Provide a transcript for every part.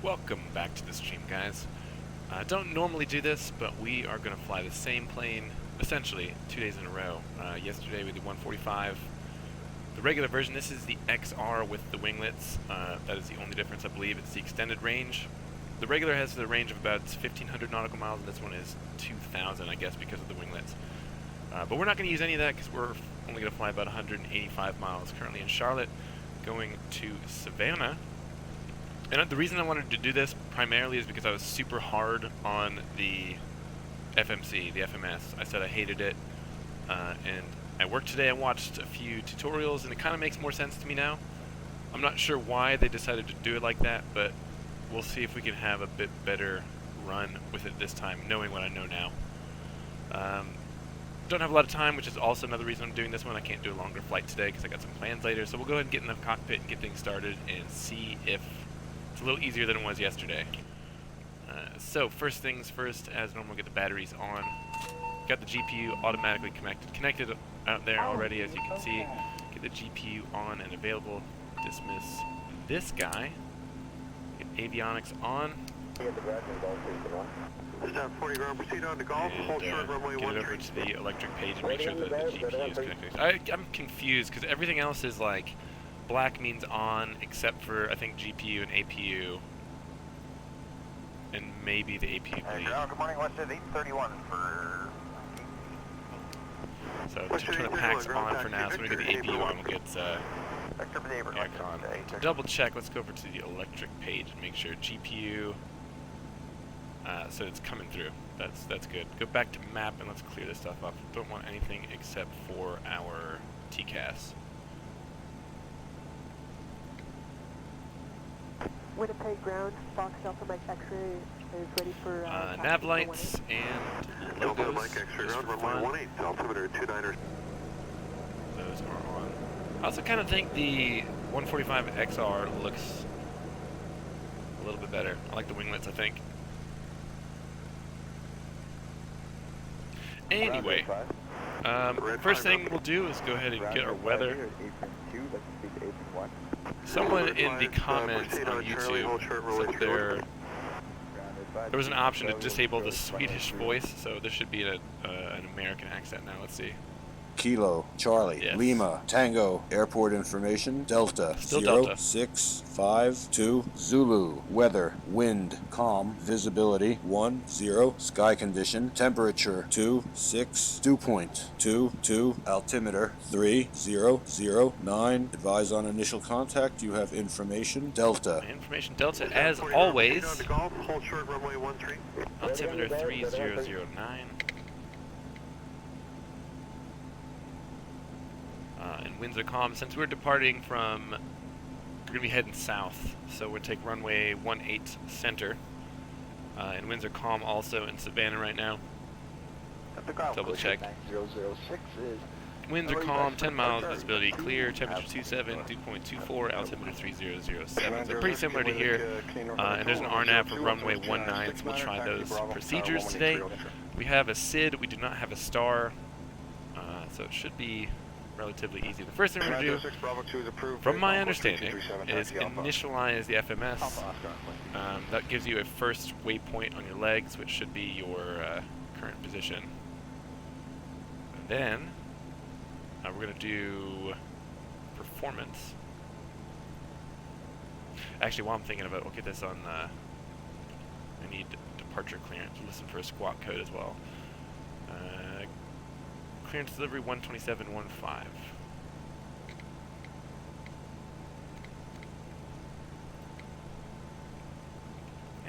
Welcome back to the stream, guys. I don't normally do this, but we are going to fly the same plane, essentially, 2 days in a row. Yesterday we did 145. The regular version, this is the XR with the winglets. That is the only difference, I believe. It's the extended range. The regular has the range of about 1,500 nautical miles, and this one is 2,000, I guess, because of the winglets. But we're not going to use any of that because we're only going to fly about 185 miles currently in Charlotte, going to Savannah. And the reason I wanted to do this primarily is because I was super hard on the FMC, the FMS. I said I hated it, and at work today I watched a few tutorials, and it kind of makes more sense to me now. I'm not sure why they decided to do it like that, but we'll see if we can have a bit better run with it this time, knowing what I know now. Don't have a lot of time, which is also another reason I'm doing this one. I can't do a longer flight today because I got some plans later, so we'll go ahead and get in the cockpit and get things started and see if it's a little easier than it was yesterday. So first things first, as normal, get the batteries on. Got the GPU automatically connected out there already, as you can see. Get the GPU on and available. Dismiss this guy. Get avionics on. Stop 40 ground, proceed on to golf, hold short runway 13. Get it over to the electric page and make sure that the GPU is connected. I'm confused because everything else is like black means on, except for I think GPU and APU, and maybe the APU. Good morning, Western 831 for. So to turn the packs on for now, so when we get the APU on, we'll get aircon. To double check, let's go over to the electric page and make sure GPU. So it's coming through. That's good. Go back to map and let's clear this stuff up. Don't want anything except for our TCAS. Winnipeg ground, Fox Alpha Mike X-ray is ready for nav lights and logos. Mike X-ray ground, runway 18, altimeter 29er. Those are on. I also kind of think the 145 XR looks a little bit better. I like the winglets, I think. Anyway, first thing we'll do is go ahead and get our weather. Someone in the comments on YouTube said there was an option to disable the Swedish voice, so there should be an American accent now. Let's see. Kilo, Charlie, yes. Lima, Tango, airport information, Delta, Still 0, Delta. 6, 5, 2, Zulu, weather, wind, calm, visibility, 1, 0, sky condition, temperature, 2, 6, dew point, 2, 2, altimeter, 3, 0, 0, 9, advise on initial contact, you have information, Delta. Information Delta, as always, altimeter 3009. And winds are calm. Since we're departing from, we're going to be heading south, so we'll take runway 18 center. And winds are calm also in Savannah right now. Double check. Winds are calm, 10 miles, visibility clear, temperature 27, dew point 24, altimeter 3007. So pretty similar to here. And there's an RNAV for runway 19, so we'll try those procedures today. We have a SID, we do not have a star, so it should be relatively easy. The first thing we're going to do, from my understanding, is initialize the FMS. That gives you a first waypoint on your legs, which should be your current position. And then we're going to do performance. Actually, while I'm thinking about it, we'll get this on. I need departure clearance. Listen for a squawk code as well. Clearance delivery 127.15.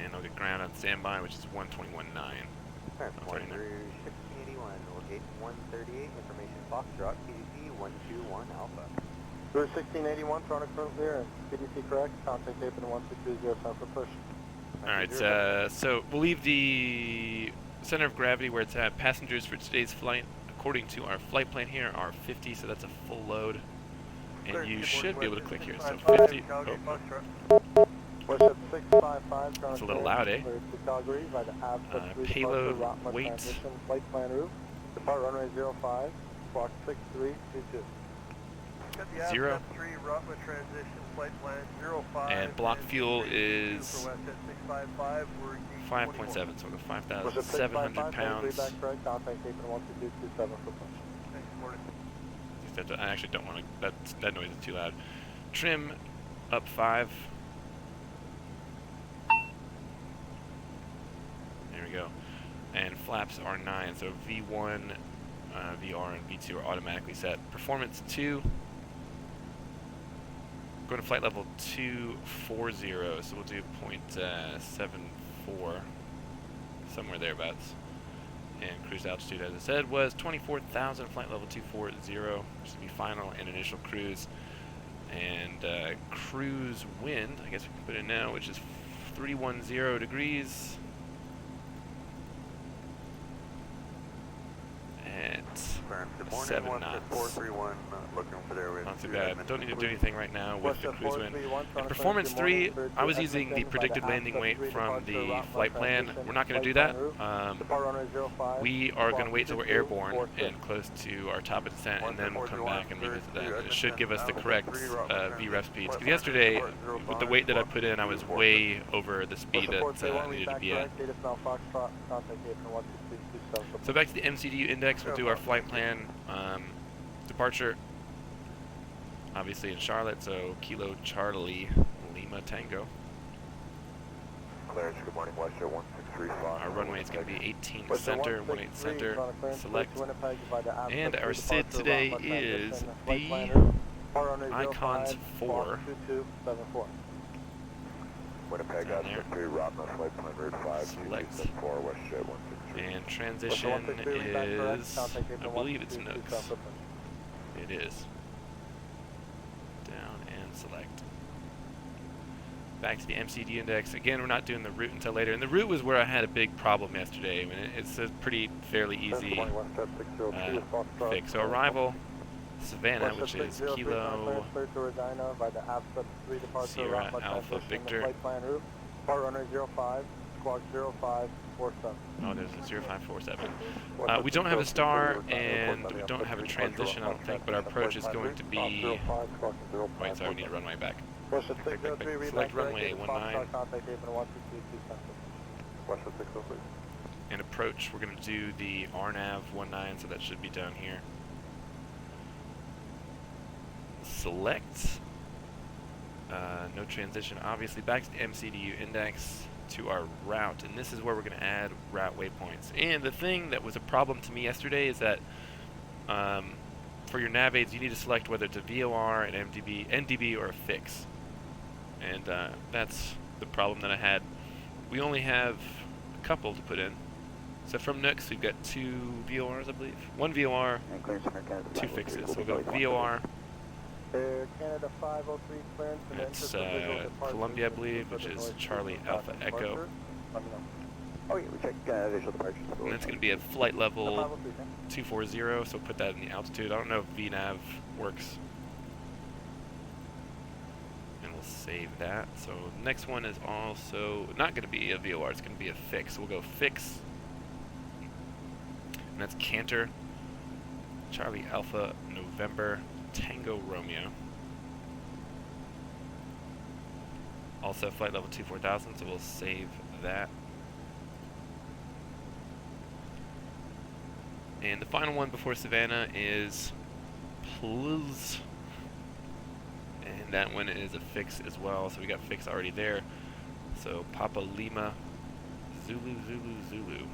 And I'll get ground on standby, which is 121.9. Alright, 1681, we'll gate 138, information Foxtrot, PDC 121 Alpha. We're 1681, throwing a current clear, PDC correct, contact tape in 1630, time for push. Alright, so we'll leave the center of gravity where it's at. Passengers for today's flight, according to our flight plan here, are 50, so that's a full load. And you should be able to click here. So 50. Oh. It's a little loud, eh? Payload weight. Flight plan route. Depart runway 05, squawk 6322. 0. And block fuel is 5.7, so we're 5,700 pounds. I actually don't want to, that noise is too loud. Trim up 5. There we go. And flaps are 9, so V1, VR, and V2 are automatically set. Performance 2. Going to flight level 240, so we'll do 0.74, somewhere thereabouts. And cruise altitude, as I said, was 24,000, flight level 240, which is the final and initial cruise. And cruise wind, I guess we can put in now, which is 310 degrees. At 7 knots. Not too bad. Don't need to do anything right now with the cruise wind. In Performance 3, I was using the predicted landing weight from the flight plan. We're not going to do that. We are going to wait till we're airborne and close to our top of descent, and then we'll come back and revisit that. It should give us the correct VREF speeds. Because yesterday, with the weight that I put in, I was way over the speed that I needed to be at. So back to the MCDU index, we'll do our flight plan. Departure, obviously in Charlotte, so Kilo Charlie Lima Tango. Clarence, good morning, Westjet 1635. Our runway is going to be 18 center, 18 center, select. And our SID today is the Icons 4. Winnipeg, Oscar 3, Rotterdam, flight plan route 5, select. 4, Westjet 163. And transition is, I believe it's Nooks. It is. Down and select. Back to the MCD index. Again, we're not doing the route until later. And the route was where I had a big problem yesterday. I mean, it's a pretty fairly easy fix. So arrival, Savannah, which is Kilo Sierra Alpha Victor. Oh, there's a 0547. We don't have a star, and we don't have a transition, I don't think, but our approach is going to be... Wait, sorry, we need a runway back. Select runway 19. And approach, we're going to do the RNAV 19, so that should be down here. Select. No transition, obviously. Back to the MCDU index. To our route, and this is where we're going to add route waypoints. And the thing that was a problem to me yesterday is that for your nav aids, you need to select whether it's a VOR, an NDB, or a fix. And that's the problem that I had. We only have a couple to put in. So from Nooks, we've got 2 VORs, I believe. 1 VOR, 2 fixes. So we'll go VOR. Canada 503 clearance. It's Columbia, I believe, which is Charlie Alpha Echo. Oh yeah, we checked visual departures. And that's going to be at flight level 240, so put that in the altitude. I don't know if VNAV works. And we'll save that. So next one is also not going to be a VOR, it's going to be a fix. So we'll go fix. And that's Cantor, Charlie Alpha November, Tango Romeo. Also flight level 24,000, so we'll save that. And the final one before Savannah is Plus. And that one is a fix as well, so we got fix already there. So Papa Lima, Zulu, Zulu, Zulu.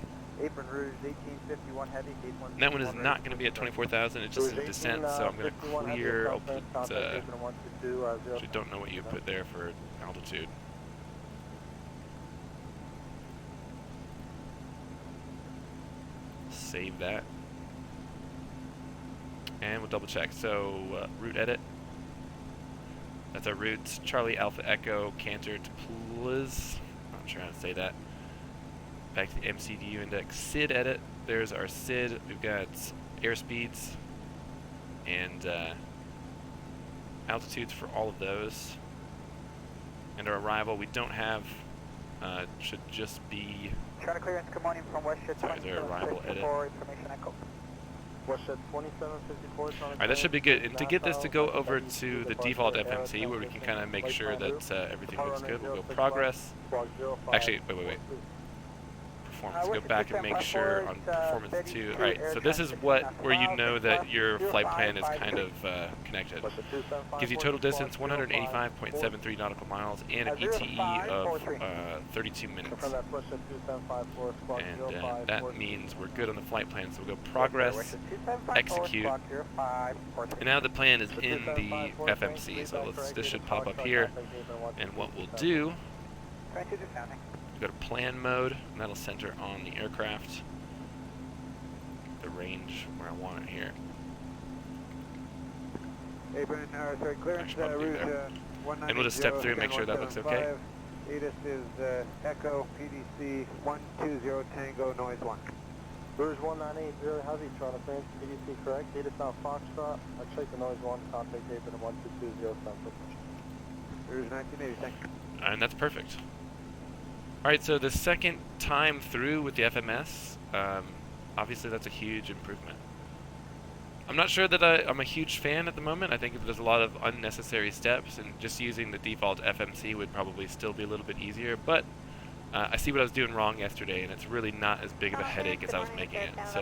Apron Rouge 1851 heavy, gate 1. And that one is not going to be at 24,000, it's just a descent, so I'm going to clear, I'll put, actually don't know what you put there for altitude. Save that. And we'll double check. So, route edit. That's our routes. Charlie Alpha Echo, Cantor to Plus. I'm not sure how to say that. Back to the MCDU index. SID edit. There's our SID. We've got airspeeds and altitudes for all of those. And our arrival, we don't have, should just be... Charter clearance, good morning from Westjet. Sorry, is there arrival edit? Information echo. Alright, that should be good. And to get this to go over to the default FMC where we can kind of make sure that everything looks good, we'll go progress. Actually, wait. Performance. Go back and make sure on performance 2. Alright, so this is where you know that your flight plan is kind of connected. Gives you total distance 185.73 nautical miles and an ETE of 32 minutes. And that means we're good on the flight plan. So we'll go progress, execute, and now the plan is in the FMC. So this should pop up here. And what we'll do, go to plan mode, and that'll center on the aircraft, the range where I want it here. Hey, Brennan, sorry, clearance route 190. And we'll just step through and make sure that looks okay. ATIS is Echo PDC 120 Tango Noise 1. Rouge 1980 Heavy, Toronto, France, PDC correct. ATIS now Foxtrot. I checked the noise 1, contact tape in 1220 Central. Rouge 1980, thank you. And that's perfect. Alright, so the second time through with the FMS, obviously that's a huge improvement. I'm not sure that I'm a huge fan at the moment. I think there's a lot of unnecessary steps, and just using the default FMC would probably still be a little bit easier, but I see what I was doing wrong yesterday, and it's really not as big of a headache as I was making it. So,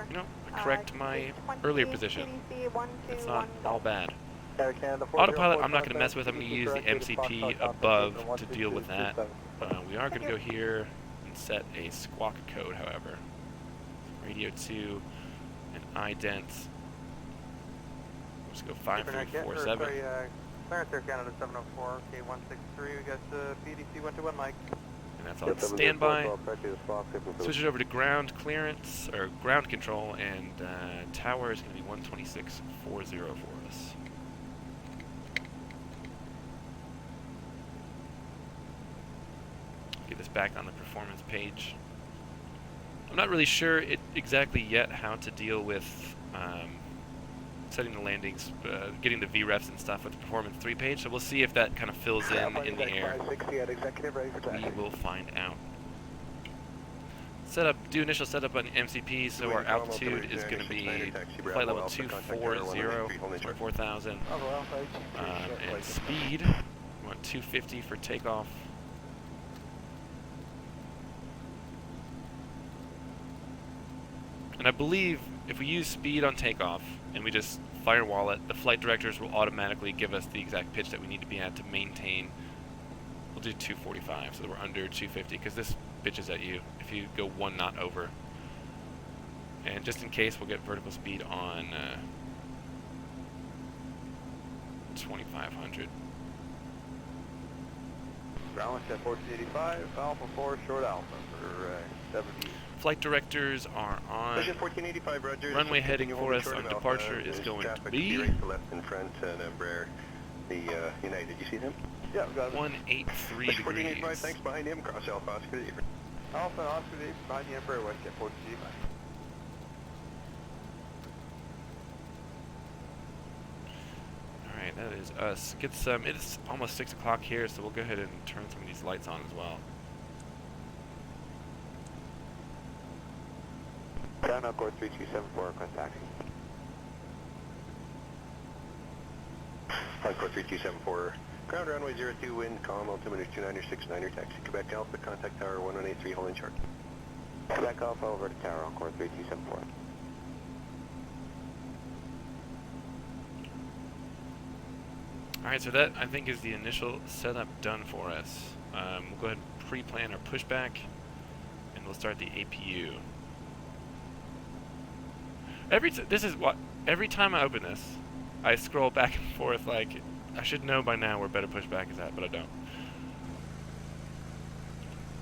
you know, I correct my earlier position. It's not all bad. Autopilot I'm not going to mess with. I'm going to use the MCP above to deal with that. We are going to go here and set a squawk code, however. Radio 2 and ident. Let's go 5347. Clearance Air Canada 704, K163, we got the PDC 121 Mike. And that's on standby. Switch it over to ground clearance, or ground control, and tower is going to be 126.40 for us. Get this back on the performance page. I'm not really sure exactly yet how to deal with setting the landings, getting the VREFs and stuff with the performance 3 page, so we'll see if that kind of fills in the air. We will find out. Do initial setup on MCP, so our altitude is going to be flight level 240, 24,000. And speed, we want 250 for takeoff. And I believe if we use speed on takeoff and we just firewall it, the flight directors will automatically give us the exact pitch that we need to be at to maintain. We'll do 245, so that we're under 250, because this bitches at you if you go 1 knot over. And just in case, we'll get vertical speed on 2500. Ground at 1485, Alpha 4, short Alpha for 70. Flight directors are on 1485, Roger. runway heading for us. Our departure is going to be left in front and Embraer. The United, did you see them? Yeah, we got it. 183 degrees. 1485, thanks, behind him, cross Alpha Oscar. Alpha Oscar, behind the Embraer, west at 1485. Alright, that is us. Get some. It's almost 6 o'clock here, so we'll go ahead and turn some of these lights on as well. Down Course 3274, request taxi. Flight Course 3274, ground runway 02, wind, calm, altimeter 2969er, taxi Quebec Alpha, contact tower 1183, holding short. Quebec Alpha over to tower on course 3274. Alright, so that I think is the initial setup done for us. We'll go ahead and pre-plan our pushback, and we'll start the APU. Every time I open this, I scroll back and forth like, I should know by now where better pushback is at, but I don't.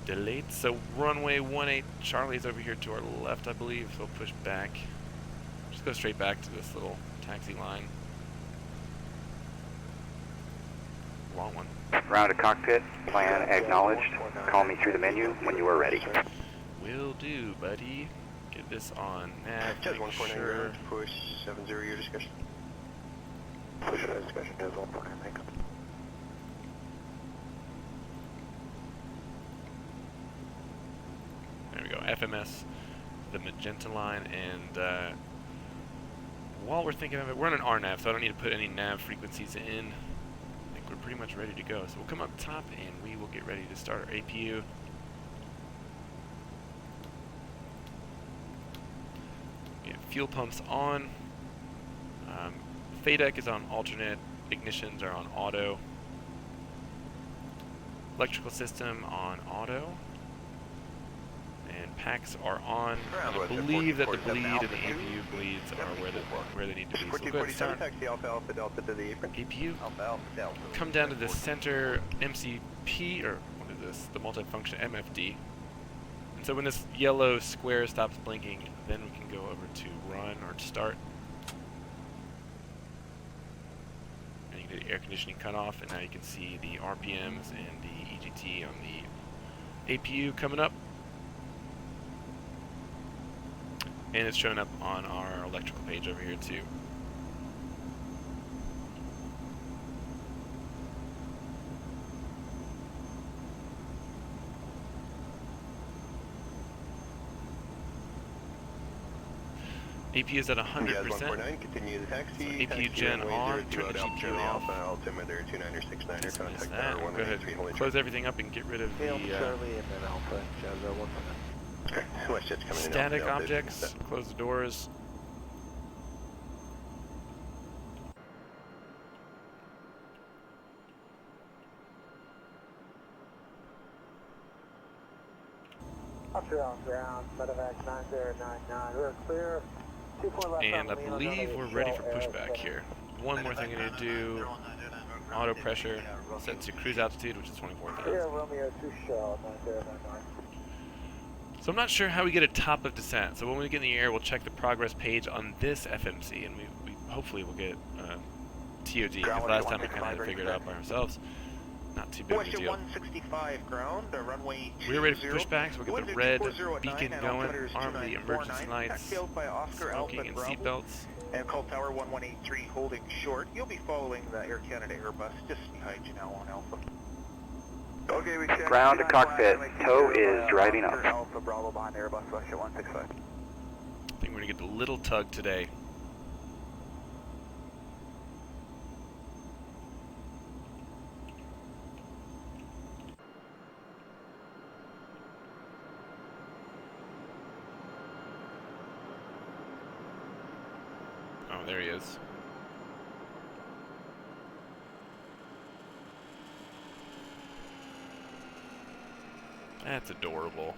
Delete. So runway 18 Charlie's over here to our left, I believe, so we'll push back. Just go straight back to this little taxi line. Long one. Round to cockpit, plan acknowledged. Call me through the menu when you are ready. Will do, buddy. Get this on nav, make sure. Push 70 your discussion. Push discussion, has 149, make up. There we go, FMS the magenta line, and while we're thinking of it, we're on an RNAV, so I don't need to put any nav frequencies in. I think we're pretty much ready to go. So we'll come up top and we will get ready to start our APU. Yeah, fuel pumps on. FADEC is on alternate. Ignitions are on auto. Electrical system on auto. And packs are on. I believe that the bleed and the APU bleeds are where they need to be. So we'll go ahead and start. Taxi Alpha Alpha Delta to the apron. APU. Alpha Alpha Delta. Come down to the center MCP, or what is this? The multifunction MFD. And so when this yellow square stops blinking, then we can go over to run or start. And you can get the air conditioning cut off, and now you can see the RPMs and the EGT on the APU coming up. And it's showing up on our electrical page over here too. APU is at 100%. 149, continue the taxi. So APU gen on, turn the GPU off. Altimeter 2969er, contact That. tower We'll go ahead 183, and close everything up and get rid of the Charlie and then Alpha, Jazz 1. Okay, Westjet's coming in. static objects. Close the doors. Officer on ground, medevac 9099. We're clear. 24 left And I on lean on believe runway we're ready for Shell pushback Air here. One more thing I need to do. Auto pressure set to cruise altitude, which is 24,000. Clear Romeo 2 Shell 9099. So I'm not sure how we get a top of descent. So when we get in the air, we'll check the progress page on this FMC, and we hopefully will get TOD. Because last time we kind of had to figure it out by ourselves. Not too big of a deal. 165 ground, runway 20. We're ready for pushback, so we'll get the red beacon going, arm the emergency lights, smoking and seatbelts. And call tower 1183 holding short. You'll be following the Air Canada Airbus just behind you now on Alpha. Okay, we check. Ground to cockpit. Tow is driving up. Alpha Bravo behind Airbus, Westjet 165. I think we're going to get the little tug today. Oh, there he is. That's adorable.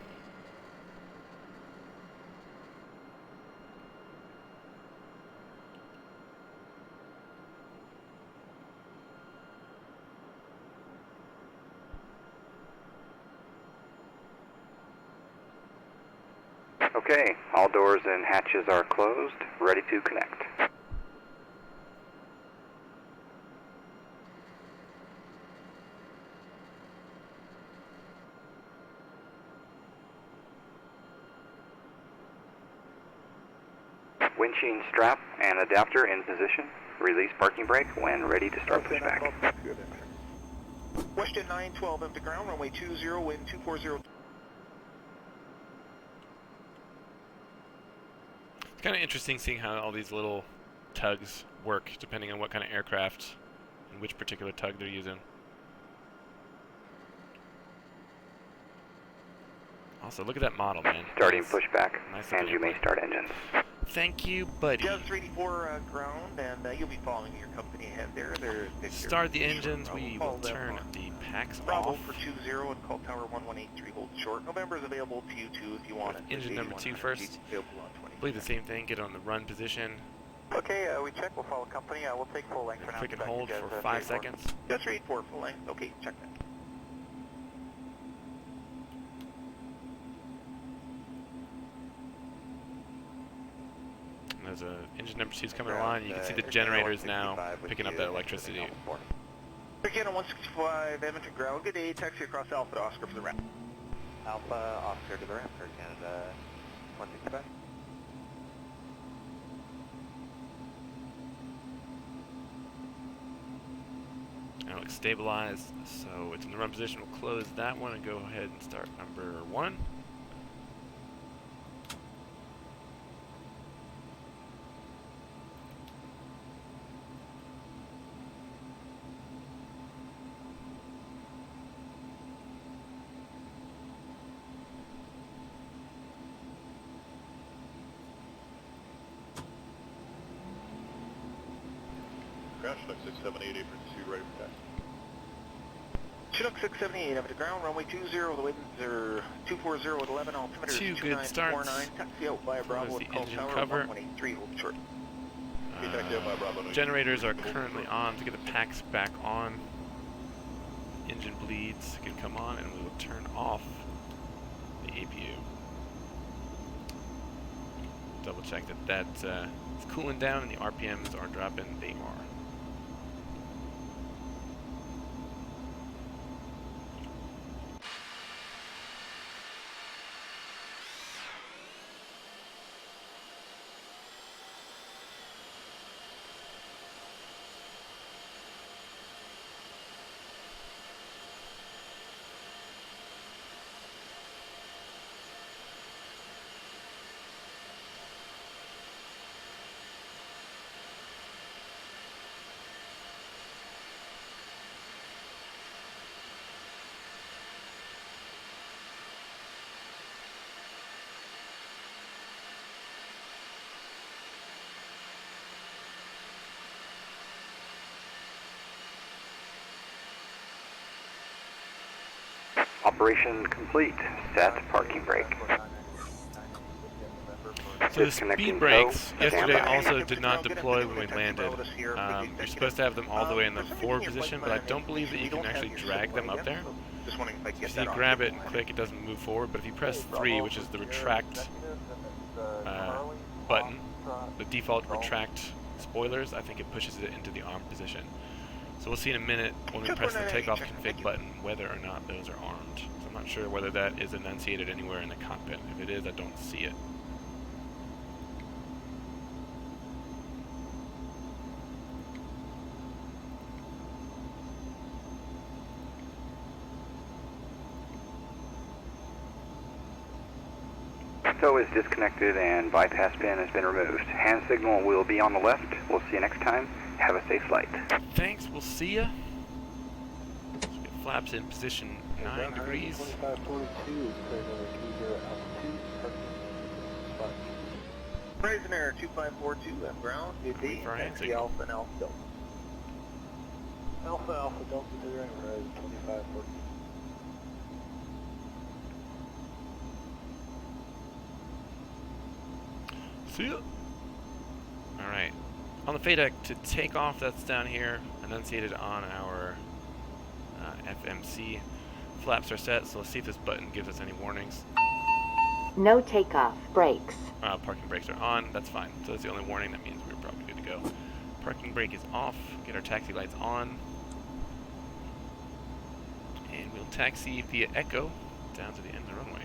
Okay, all doors and hatches are closed, ready to connect. Windshield strap and adapter in position. Release parking brake when ready to start pushback. Westjet 912 up to ground, runway 20, wind 240. It's kind of interesting seeing how all these little tugs work depending on what kind of aircraft and which particular tug they're using. Also, look at that model, man. Starting Nice. pushback, Nice and looking you may airplane. start engines. Thank you, buddy. Jazz 384 ground, and you'll be following your company ahead there. Start the engines. We will turn the packs Bravo off. for 20 and call tower 1183 hold short. November is available to you too if you want it. Engine number 2 first. I believe the same thing. Get on the run position. Okay, we check. We'll follow company. We'll take full length for now. Click and hold for 5 seconds. Jazz 384 full length. Okay, check that. And there's engine number 2 is coming online. You can see the generators now picking up that electricity. Again, 165 Edmonton ground. Good day. Taxi across Alpha to Oscar for the ramp. Alpha, Oscar to the ramp, Air Canada 165. Now it's stabilized, so it's in the run position. We'll close that one and go ahead and start number 1. ground, Chinook 678, apron 2, ready for taxi. Chinook 678, up to ground, runway 20, the winds are 240 at 11, altimeter is 2 good starts. 2949, taxi out via Bravo the at Call engine Tower, cover. 1183, hold short. Generators are currently on to get the packs back on. Engine bleeds can come on, and we will turn off the APU. Double check that it's cooling down and the RPMs are dropping. They are. Operation complete. Set parking brake. So the speed brakes yesterday also did not deploy when we landed. You're supposed to have them all the way in the forward position, but I don't believe that you can actually drag them up there. So you grab it and click, it doesn't move forward, but if you press 3, which is the retract button, the default retract spoilers, I think it pushes it into the armed position. So we'll see in a minute when we press the takeoff config button whether or not those are armed. So I'm not sure whether that is enunciated anywhere in the cockpit. If it is, I don't see it. So is disconnected and bypass pin has been removed. Hand signal will be on the left. We'll see you next time. Have a safe flight. Thanks, we'll see ya. So we get flaps in position 9 degrees. 2542, clear number 20 altitude, parking spot. Horizon Air 2542, left ground, good day, For our hand taxi signal. Alpha and Alpha Delta. Alpha Alpha Delta to the right, Horizon 2542. See ya. Alright. On the FADEC to take off, that's down here, enunciated on our FMC. Flaps are set, so let's see if this button gives us any warnings. No takeoff. Brakes. Parking brakes are on, that's fine. So that's the only warning, that means we're probably good to go. Parking brake is off, get our taxi lights on. And we'll taxi via Echo down to the end of the runway.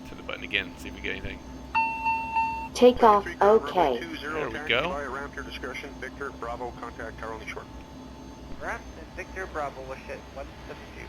To the button again, see if we get anything. Takeoff okay. There we go. Around your discretion, Victor, Bravo, contact tower only short. Ramp and Victor Bravo, wish it 172.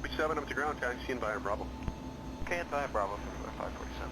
Reach 7 up to ground, taxi in via Bravo. Okay, and via Bravo for 547.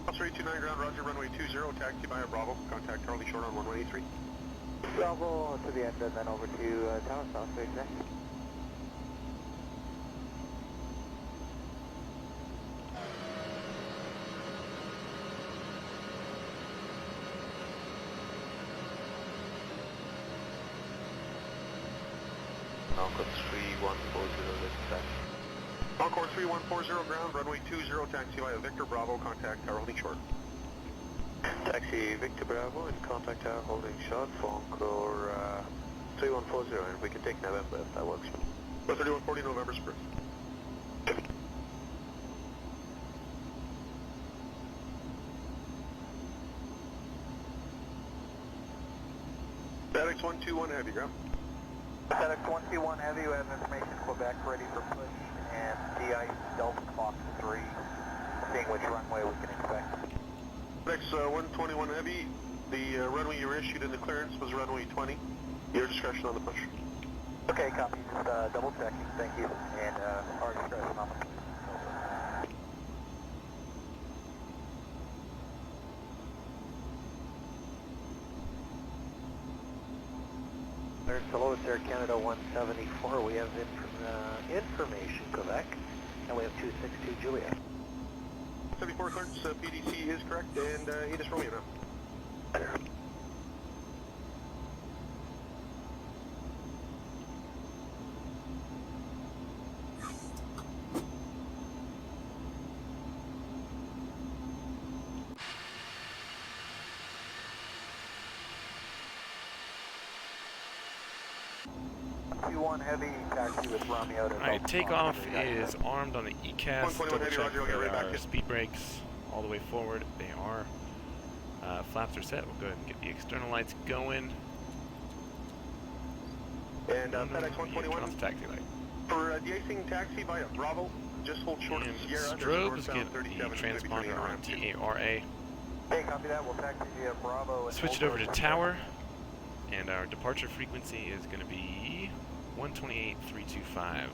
Osprey 29 ground, roger, runway 20, taxi via Bravo, contact Charlie Short on 1183. Bravo to the end and then over to Tower South Base next. Encore 3140, taxi. Encore 3140 ground, runway 20, taxi via Victor Bravo, contact tower holding short. Taxi Victor Bravo and contact tower holding short for Encore 3140, and we can take November if that works. 3140 November Spruce. FedEx 121 Heavy, ground. FedEx 121 Heavy, we have information Quebec ready for push and de-ice Delta Fox 3, seeing which runway we can expect. FedEx 121 Heavy, the runway you were issued in the clearance was runway 20. Your discretion on the push. Okay, copy, just double checking, thank you, and our discretion on the push. Hello, it's Air Canada 174. We have information Quebec, and we have 262 Juliet. 74 clearance, PDC is correct, and ATIS Romeo now. Heavy, taxi with Romeo to Alright, Takeoff is armed on the ECAS. 121 Double Heavy, check Roger, we'll get right our back in. speed brakes all the way forward. They are. Flaps are set. We'll go ahead and get the external lights going. And FedEx 121 taxi light. for de-icing taxi via Bravo, just hold short of And Sierra. strobes, get the transponder on TARA. Hey, copy that. We'll taxi via Bravo. And Switch it over to tower, and our departure frequency is going to be 128.325.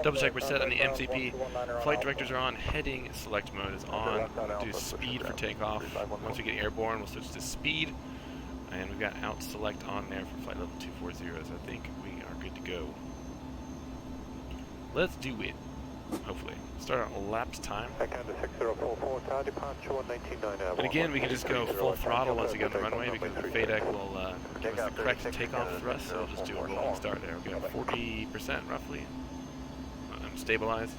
Double check we're set on the MCP. Flight directors are on. Heading select mode is on. We'll do speed for takeoff. Once we get airborne, we'll switch to speed. And we've got out select on there for flight level 240, so I think we are good to go. Let's do it. Hopefully. Start our elapsed time. And again, we can just go full throttle once we get on the runway because the FADEC will give us the correct takeoff thrust, so we'll just do a rolling start there. We'll get 40% roughly. Stabilize.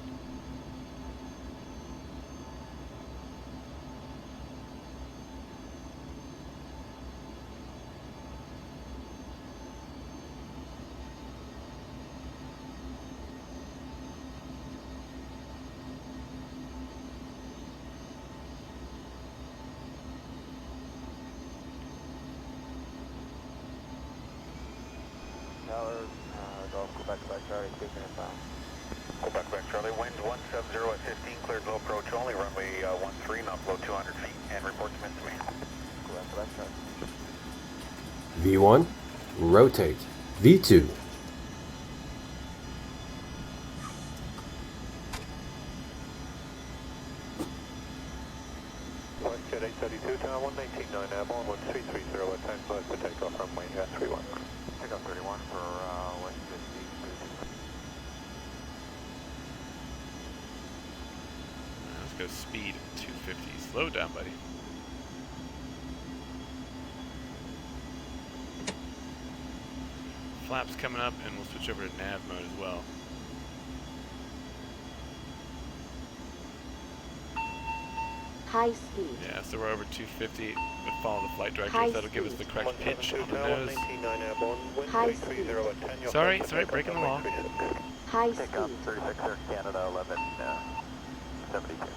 Quebec Charlie, wind 170 at 15, cleared low approach only, runway 13, not below 200 feet, and report to me. V1, rotate. V2. Westjet 832, tower 119.9, airborne, 1330 at time flight for takeoff, runway 31. Takeoff 31 for Westjet 832. Let's go speed 250. Slow down, buddy. Flaps coming up, and we'll switch over to nav mode as well. High speed. Yeah, so we're over 250. We'll follow the flight directors. High That'll give us the speed. correct pitch on the nose. High speed. Sorry, breaking the law. High Takeoff speed. 36 Air Canada 1172.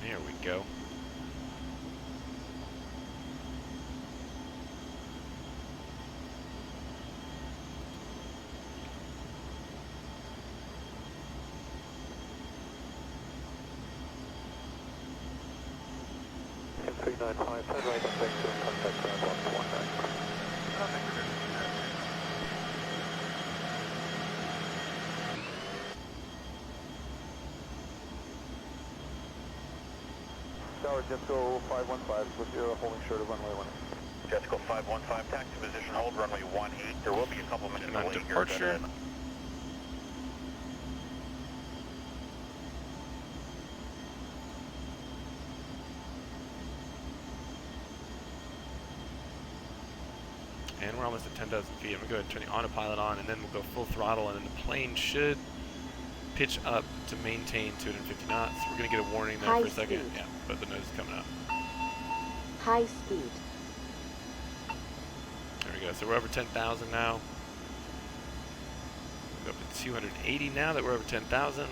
There we go. M395, turn right on vector and contact ground 119. Tower, Jesco 515, with your holding short of runway 18. Jesco 515, taxi position, hold runway 18. There will be a couple minutes On delay here. departure. And we're almost at 10,000 feet. I'm going to go ahead and turn the autopilot on, and then we'll go full throttle, and then the plane should pitch up to maintain 250 knots. We're going to get a warning there for a second. Speed. Yeah, but the nose is coming up. High speed. There we go. So we're over 10,000 now. We'll go up to 280 now that we're over 10,000.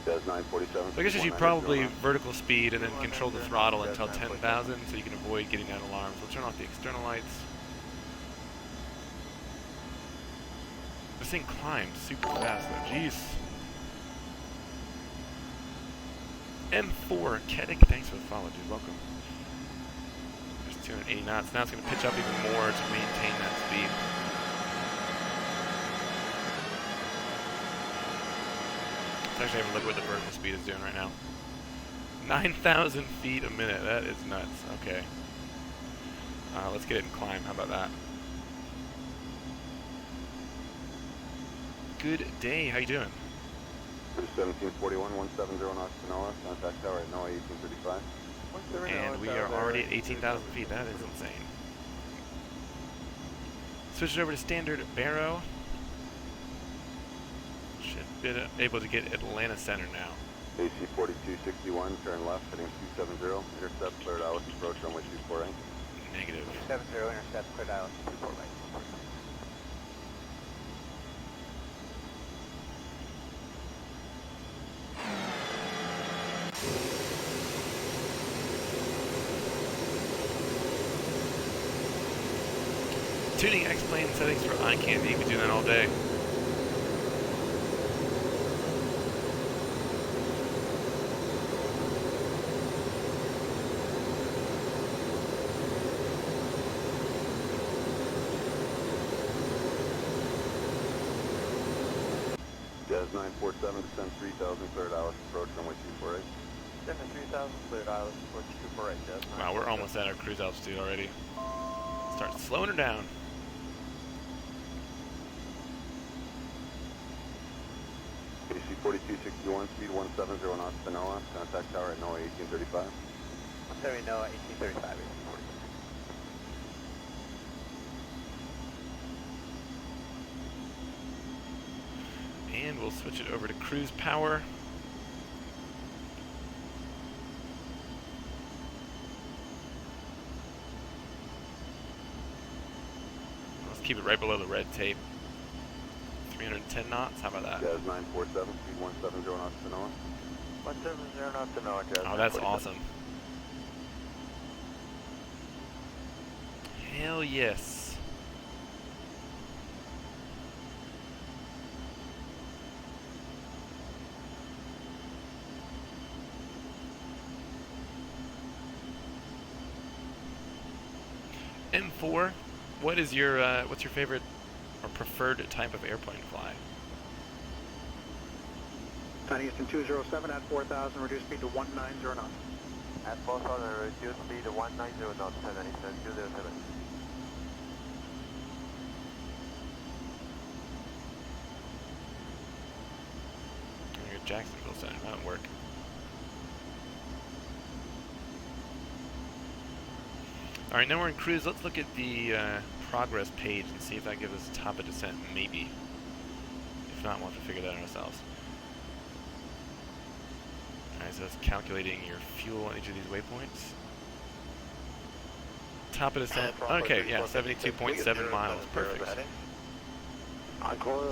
Does 947. So I guess you should probably vertical speed and then control the throttle until 10,000 so you can avoid getting that alarm. So we'll turn off the external lights. This thing climbs super fast though, jeez. M4, Keddick, thanks for the follow, dude, welcome. There's 280 knots, now it's going to pitch up even more to maintain that speed. Let's actually have a look at what the vertical speed is doing right now. 9,000 feet a minute, that is nuts, okay. Let's get it in climb, how about that? Good day, how you doing? 1741, 170 knots to NOAA, contact tower at NOAA 1835. And we are already at 18,000 feet, that is insane. Switch it over to standard Barrow. Should be able to get Atlanta Center now. AC 4261, turn left, heading 270, intercept, cleared out, approach runway 24 right. Negative. 270, intercept, cleared out, 24 right. Tuning X-plane settings for eye candy, we do that all day. Jazz 947, descend 3000, cleared out, approach runway 24 right. Descend 3000, cleared out, approach 24 right, Jazz. Wow, we're almost at our cruise altitude already. Start slowing her down. AC 4261, speed 170 knots to NOAA, contact tower at NOAA 1835. 170 NOAA 1835, 1840. And we'll switch it over to cruise power. Let's keep it right below the red tape. 310 knots, how about that? Jazz 947, speed 170 knots to NOAA. 170 knots to NOAA, Jazz. Oh, that's awesome. Hell yes. M4, what is your what's your favorite or preferred type of airplane to fly? Eastern 207 at 4,000, reduce speed to 190 knots. At 4,000, reduce speed to 190 knots, Eastern 207. Your Jacksonville Center, that'll work. Alright, now we're in cruise. Let's look at the progress page and see if that gives us top of descent, maybe. If not, we'll have to figure that out ourselves. Alright, so that's calculating your fuel on each of these waypoints. Top of descent, okay, yeah, 72.7 miles, perfect.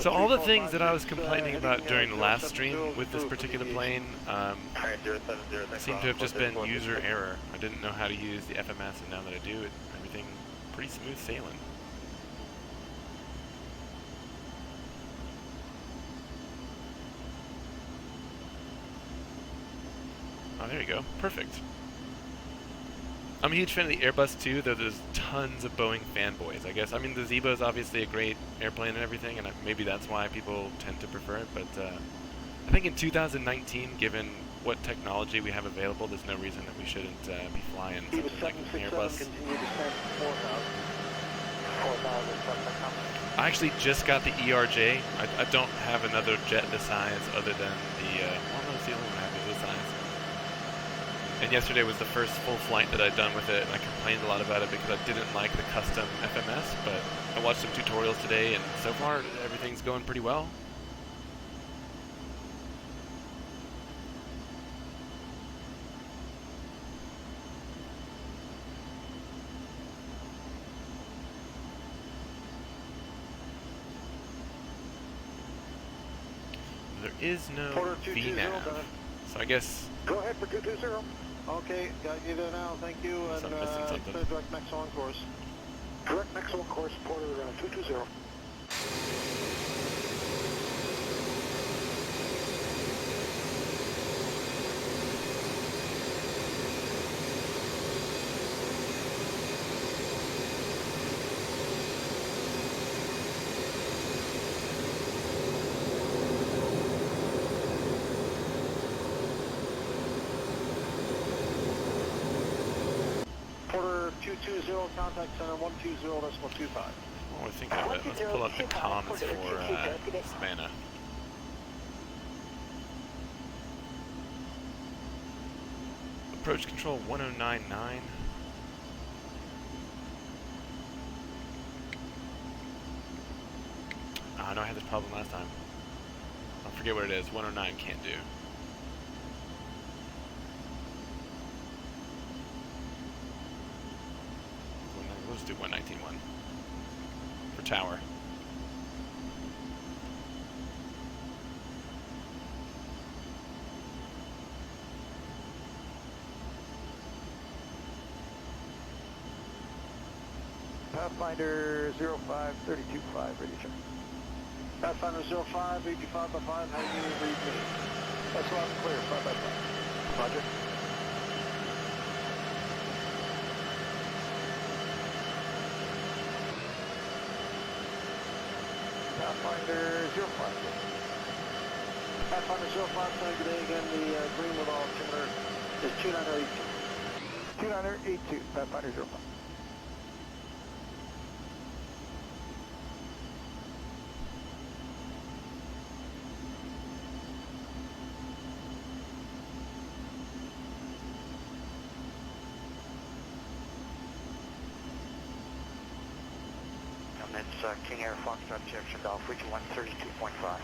So all the things that I was complaining about during the last stream with this particular plane seem to have just been user error. I didn't know how to use the FMS, and now that I do, everything pretty smooth sailing. Oh, there you go. Perfect. I'm a huge fan of the Airbus too, though there's tons of Boeing fanboys, I guess. I mean, the Zebo is obviously a great airplane and everything, and maybe that's why people tend to prefer it, but I think in 2019, given what technology we have available, there's no reason that we shouldn't be flying something like an Airbus. Continue descent 4,000. 4,000, I actually just got the ERJ. I don't have another jet this size other than the, well, no, it's the only one I have this size. And yesterday was the first full flight that I'd done with it, and I complained a lot about it because I didn't like the custom FMS, but I watched some tutorials today, and so far everything's going pretty well. There is no VNAV, so I guess... Go ahead for 220. Okay, got you there now, thank you, and direct Max on course. Direct Max on course, Porter 220. Porter 220, contact center 120.25. While we're thinking of it, let's pull up the comms for Savannah. Approach control 1099. Oh, I know I had this problem last time. I forget what it is. 109 can't do. Let's do 119.1 for tower. Pathfinder 05, 32.5, ready check. Pathfinder 05, 85 by 5, how do you read me? That's loud and clear, 5 by 5. Roger. Pathfinder 05. Pathfinder 05, saying today again, the green with altimeter is 2982. 2982, Pathfinder 05. It's King Air Foxtrot Sierra Golf, reaching 132.5.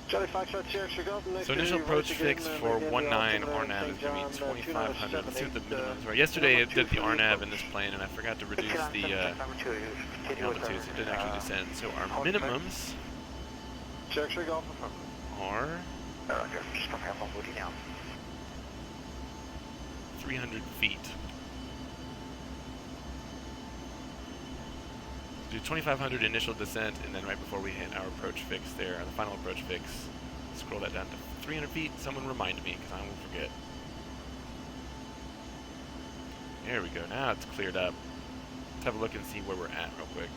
Charlie Foxtrot Sierra Golf. So initial approach fix for 19 RNAV is going to be 2,500. Let's see what the minimums were. Yesterday I did the RNAV in this plane and I forgot to reduce the altitude, so it didn't actually descend. So our minimums are 300 feet. Do 2,500 initial descent, and then right before we hit our approach fix there, the final approach fix, scroll that down to 300 feet. Someone remind me, because I will forget. There we go. Now it's cleared up. Let's have a look and see where we're at real quick.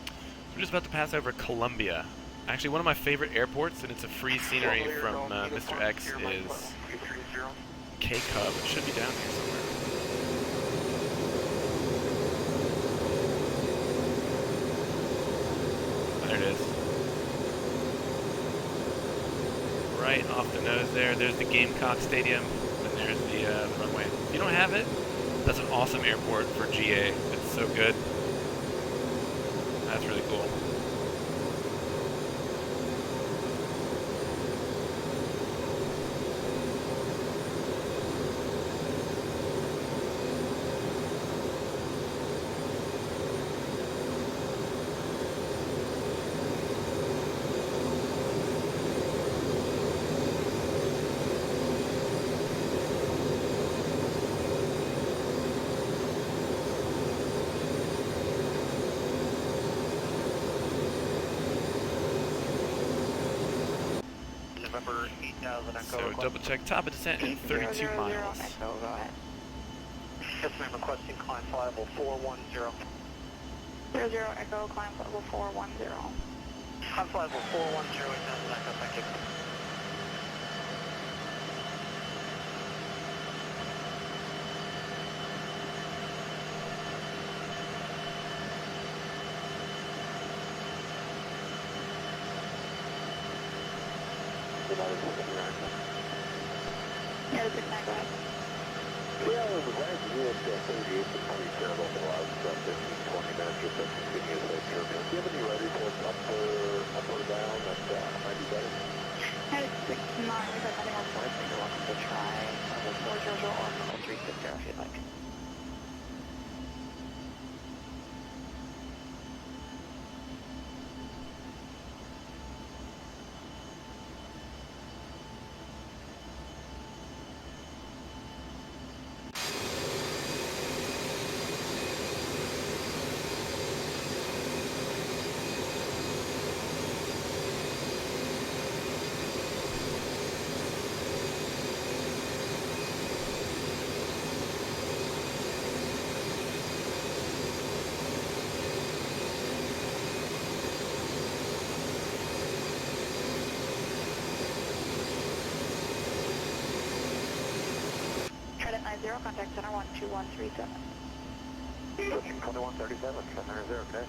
So we're just about to pass over Columbia. Actually, one of my favorite airports, and it's a free scenery from Mr. X, is Takeoff. It should be down here somewhere. There it is. Right off the nose there. There's the Gamecock Stadium, and there's the runway. If you don't have it, that's an awesome airport for GA. It's so good. That's really cool. So double check top of descent in 32 miles. Yes, ma'am, requesting climb flyable 410. 00 Echo, climb level 410. I'm flight level 410, and Echo, thank you. Yeah, the 69, go ahead. Yeah, it was glad to do it 38 to 20 terrible for the last 15, 20 minutes or so continuous turbulence. Do you have any weather reports up or down that might be better? Yeah, it's 69, we've got nothing else for us, so you're welcome to try level 400 or level 360 if you'd like. Credit 90, contact center 12137. Switching 2137, center 0, okay?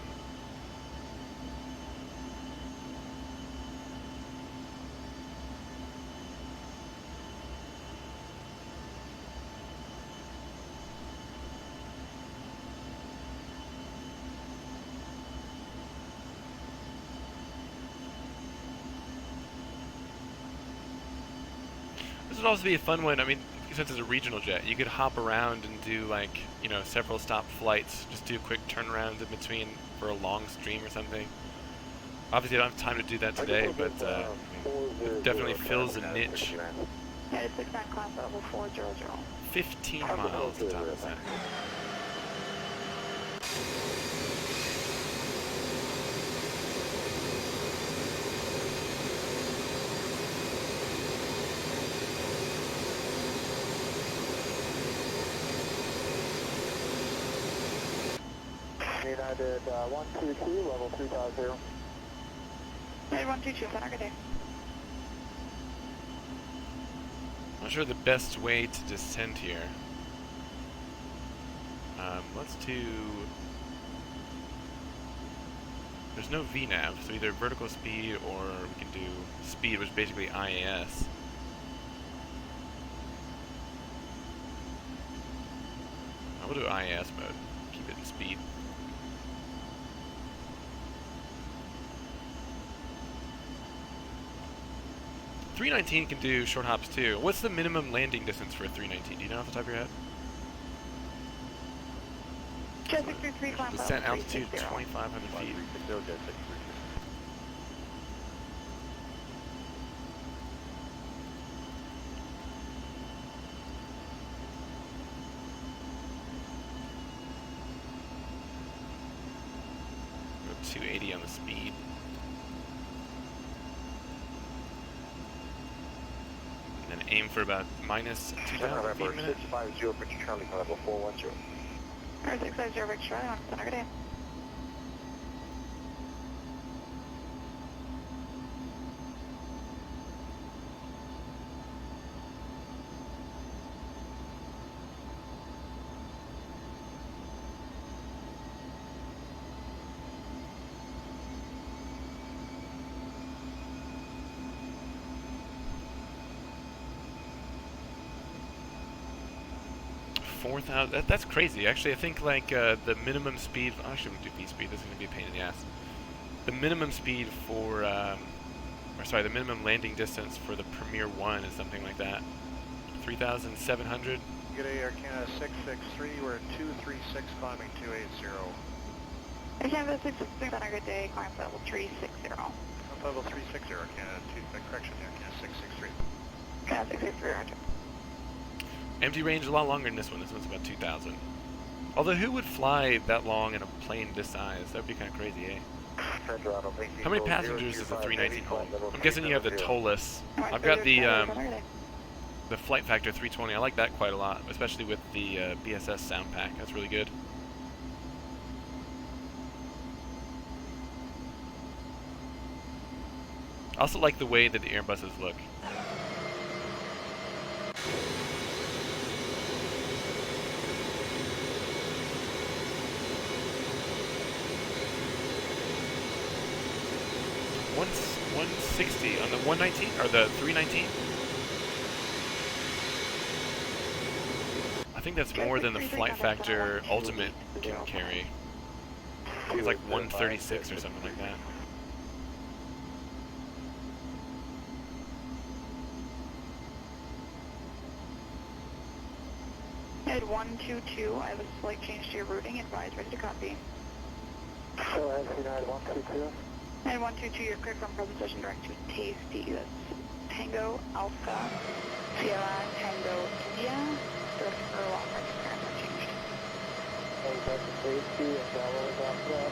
This would also be a fun one. I mean, since it's a regional jet, you could hop around and do like, you know, several stop flights. Just do quick turnarounds in between for a long stream or something. Obviously, I don't have time to do that today, but it definitely fills a niche. Yeah, it's 69, climb level 400. 15 miles to top of center. United 122, level 350. United 122, center, good day. I'm not sure the best way to descend here. Let's do... There's no VNAV, so either vertical speed or we can do speed, which is basically IAS. We'll do IAS mode. Keep it in speed. .319 can do short hops too. What's the minimum landing distance for a 319? Do you know off the top of your head? Jet 633, climb level Descent altitude 360. 2,500 feet. Go 280 on the speed. And then aim for about minus 2,000 feet a minute. 650, British Charlie, level 410. Or 650, British Charlie, on center, good day. That's crazy. Actually, I think like the minimum speed. Oh, I shouldn't do V speed. This is gonna be a pain in the ass. The minimum speed for, or sorry, the minimum landing distance for the Premier 1 is something like that. 3,700. Good day, Air Canada 663, we're at 236, climbing 280. Air Canada 663, center, good day, climb level 360. Level 360, Air Canada, correction, Air Canada 663. Canada 663, roger. Empty range is a lot longer than this one. This one's about 2,000. Although who would fly that long in a plane this size? That would be kind of crazy, eh? How many passengers does the 319 hold? I'm guessing you have the TOLUS. I've got the Flight Factor 320. I like that quite a lot, especially with the BSS sound pack. That's really good. I also like the way that the Airbuses look. One 160 on the 119 or the 319. I think that's more than the Flight Factor Ultimate can carry. I think it's like 136 or something like that. Head 122, I have a slight change to your routing. Advise, ready to copy. So, United 122. Head 122, you're cleared from present position direct to Tasty. That's Tango Alpha Sierra Tango India. Direct for long range clearance unchanged. Hey, that's Tasty and Bravo is after that.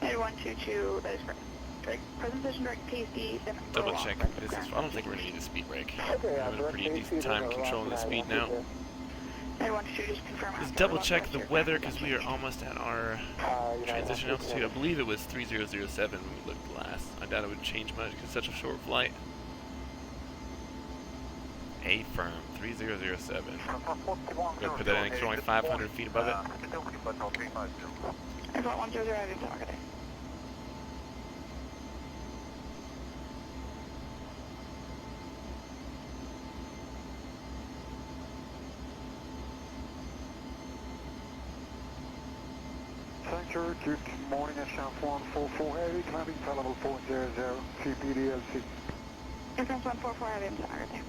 Head 122, that is correct. Direct present position direct Tasty. Double check. This is, I don't think we're going to need a speed brake. We're having a pretty decent time controlling the speed now. Head 122, just confirm. Let's double check the weather because we are almost at our transition altitude. I believe it was 3007 when we looked last. I doubt it would change much because it's such a short flight. A firm 3007. Gonna put that in because we're only 500 feet above it. Airport 100, I didn't talk today. Center, good morning, Ashan 144 Heavy, climbing to level 400, CPDLC. Aircraft 144, I didn't talk today.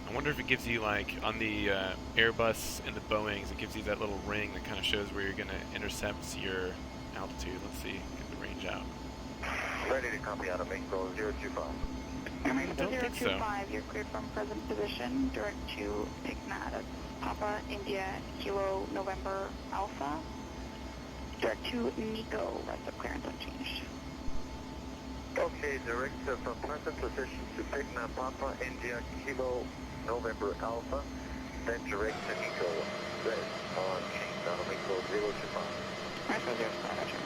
I wonder if it gives you, like, on the Airbus and the Boeings, it gives you that little ring that kind of shows where you're going to intercept your altitude. Let's see, get the range out. Ready to copy out of Mexico 025. I don't think so. 025, you're cleared from present position, direct to Picna, that's Papa, India, Kilo, November, Alpha. Direct to Nico, rest of clearance unchanged. Okay, direct from present position to Picna, Papa, India, Kilo, November, Alpha. Then direct to Nico, red on change out of Mexico 025. Rest of 05, roger.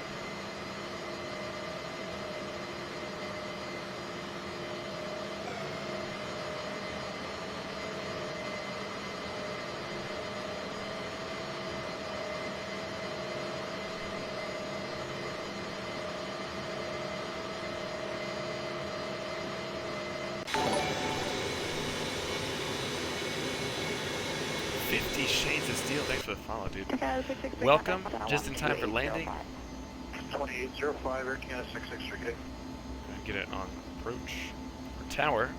Shades of Steel, thanks for the follow, dude. Okay, 663, Welcome, just in time for landing. 2805, Air Canada 663. Get it on approach or tower.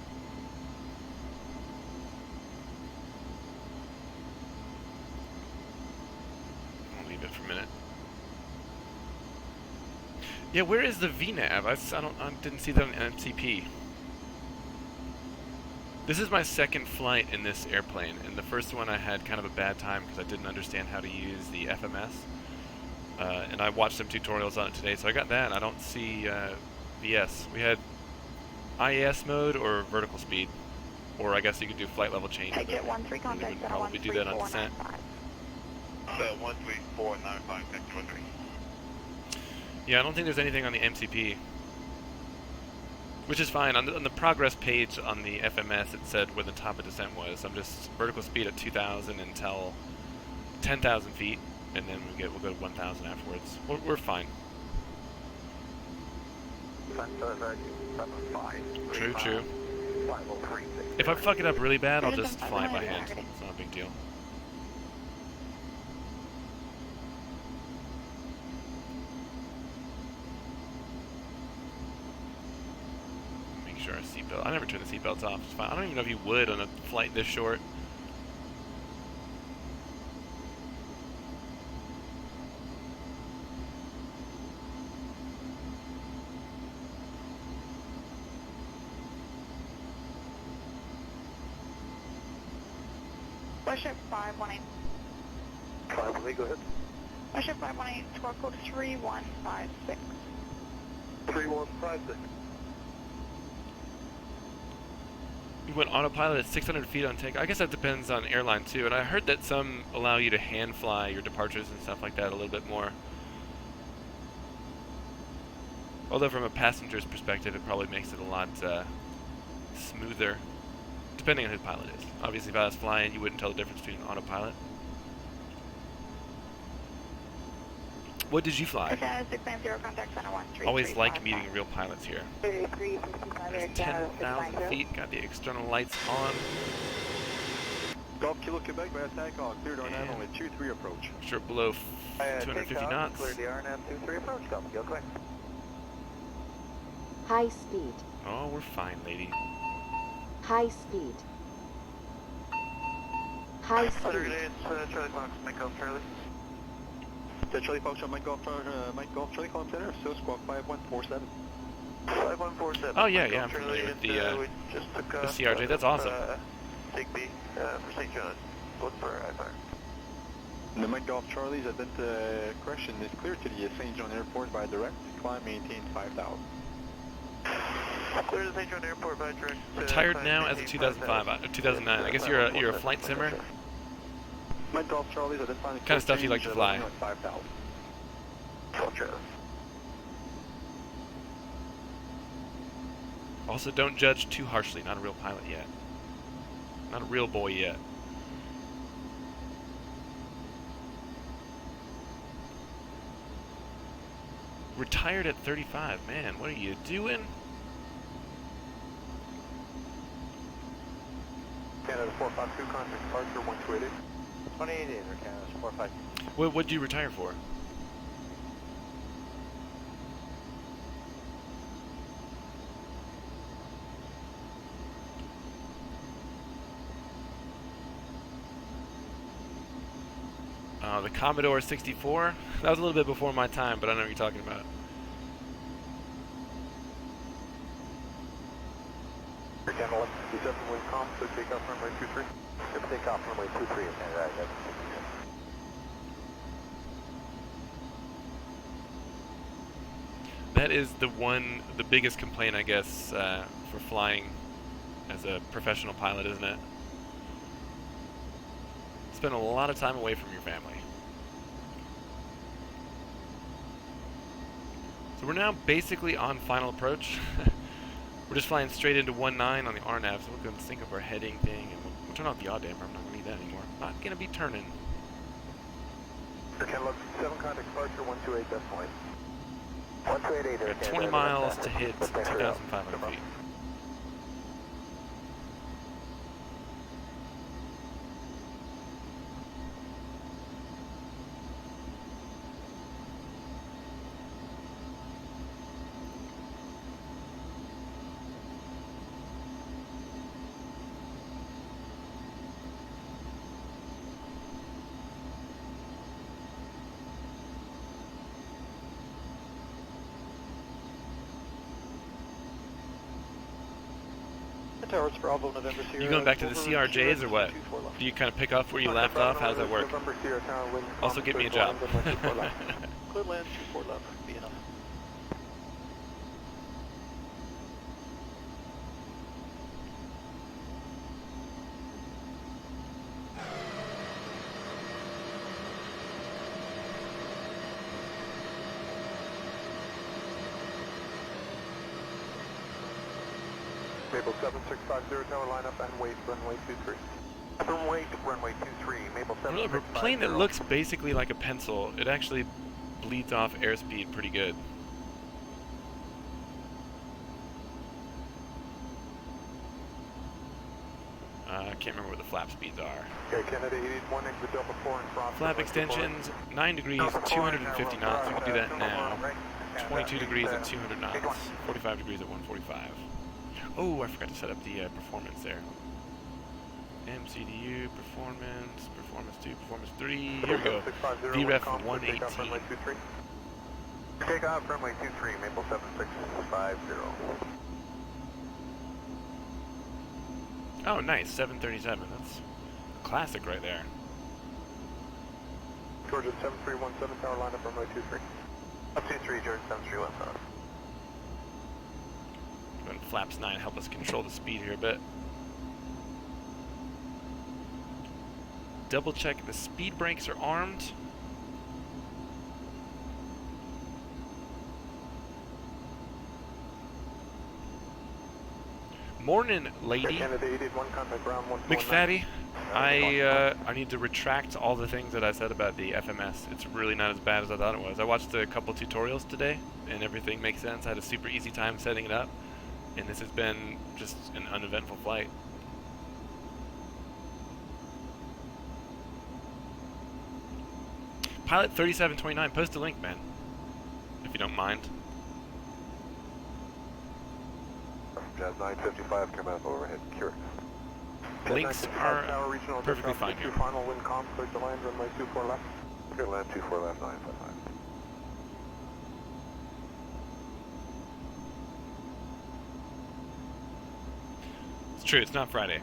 I'll leave it for a minute. Yeah, where is the VNAV? I didn't see that on MCP. This is my second flight in this airplane, and the first one I had kind of a bad time because I didn't understand how to use the FMS. And I watched some tutorials on it today, so I got that. I don't see VS. We had IAS mode or vertical speed, or I guess you could do flight level change. Take it 13 contact. We would probably do that on descent. 13495, Vector 13. Yeah, I don't think there's anything on the MCP. Which is fine. On the progress page on the FMS, it said where the top of descent was. I'm just vertical speed at 2,000 until 10,000 feet, and then we'll go to 1,000 afterwards. We're fine. True. If I fuck it up really bad, I'll just fly it by hand. It's not a big deal. Sure, seatbelt. I never turn the seatbelts off. It's fine. I don't even know if you would on a flight this short. Westship 518. 518, go ahead. Westship 518, squawk code 3156. 3156. We went autopilot at 600 feet on takeoff. I guess that depends on airline too. And I heard that some allow you to hand fly your departures and stuff like that a little bit more. Although from a passenger's perspective, it probably makes it a lot smoother, depending on who the pilot is. Obviously, if I was flying, you wouldn't tell the difference between an autopilot. What did you fly? Always like meeting real pilots here. There's 10,000 feet, got the external lights on. Golf Kilo Quebec by Takeoff, cleared RNAV only 2-3 approach. Sure, below 250 knots. Clear the RNAV 2-3 approach, Golf Kilo Quebec. High speed. Oh, we're fine, lady. High speed. High speed. Charlie Fox, Mike Golf Charlie. Charlie Fox on Mike Golf Charlie, call him center, so squawk 5147. 5147. Oh yeah, I'm familiar with the CRJ. That's awesome. Take B for St. John. Look for I-fire. The Mike Golf Charlie's correction is clear to the St. John Airport by direct. Climb maintain 5,000. Clear to St. John Airport by direct. Retired now as of 2005, 2009. I guess you're a flight simmer. Mike Golf Charlie's identifying Kind of stuff you like to fly. 5,000. Also, don't judge too harshly. Not a real pilot yet. Not a real boy yet. Retired at 35. Man, what are you doing? Canada 452, contact departure 1280. 28 days, or Canada 452. What did you retire for? The Commodore 64. That was a little bit before my time, but I know what you're talking about. Canada 1157, wind calm, so takeoff runway 23. If takeoff runway 23 in Canada, that's That is the biggest complaint, I guess, for flying as a professional pilot, isn't it? Spend a lot of time away from your family. So we're now basically on final approach. We're just flying straight into 19 on the RNAV, so we're going to sync up our heading thing, and we'll turn off the yaw damper. I'm not going to need that anymore. Not going to be turning. Canada 7, contact departure 128, decimal 8. 1288. We got 20 miles to hit 2,500 feet. Towers Bravo, November Sierra. You going back to the CRJs or what? Do you kind of pick up where you left off? How does that work? Also, get me a job. Clear land 24 left, be enough. Maple 7650 tower lineup and wait runway 23. Runway 23, Maple 7650. For a plane that looks basically like a pencil, it actually bleeds off airspeed pretty good. I can't remember what the flap speeds are. Okay, Canada 81, exit Delta 4 and cross. Flap extensions, 9 degrees, 250 knots. We can do that now. 22 degrees at 200 knots. 45 degrees at 145. Oh, I forgot to set up the performance there. MCDU, performance 2, performance 3. Here we go. VREF 118. Takeoff runway 23, Maple 7650. Oh, nice. 737. That's classic right there. Georgia 7317 tower lineup runway 23. Up 23, Georgia 7317. Flaps 9 help us control the speed here a bit. double check the speed brakes are armed. Morning, lady. McFaddy, I need to retract all the things that I said about the FMS. It's really not as bad as I thought it was. I watched a couple tutorials today, and everything makes sense. I had a super easy time setting it up, and this has been just an uneventful flight. Pilot 3729, post a link, man, if you don't mind. Jazz 955, come up overhead, cure. Links are perfectly fine here. Final wind calm, clear to land, runway 24 left. Clear to land 24 left, 955. It's true, it's not Friday.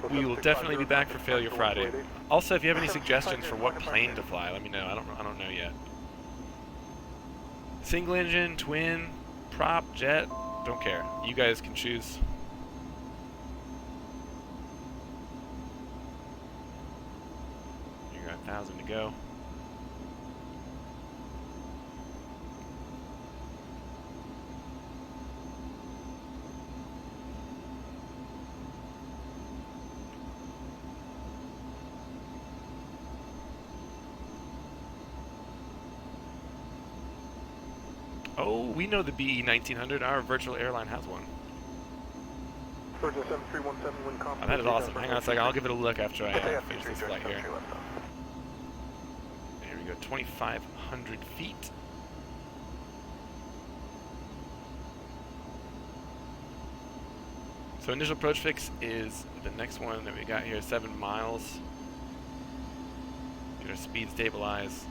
We will definitely be back for Failure Friday. Also, if you have any suggestions for what plane to fly, let me know. I don't know yet. Single engine, twin, prop, jet, don't care. You guys can choose. You got 1,000 to go. Oh, we know the BE 1900. Our virtual airline has one. Oh, that is awesome. Hang on a second. I'll give it a look after I finish this flight here. There we go. 2,500 feet. So initial approach fix is the next one that we got here. 7 miles. Get our speed stabilize.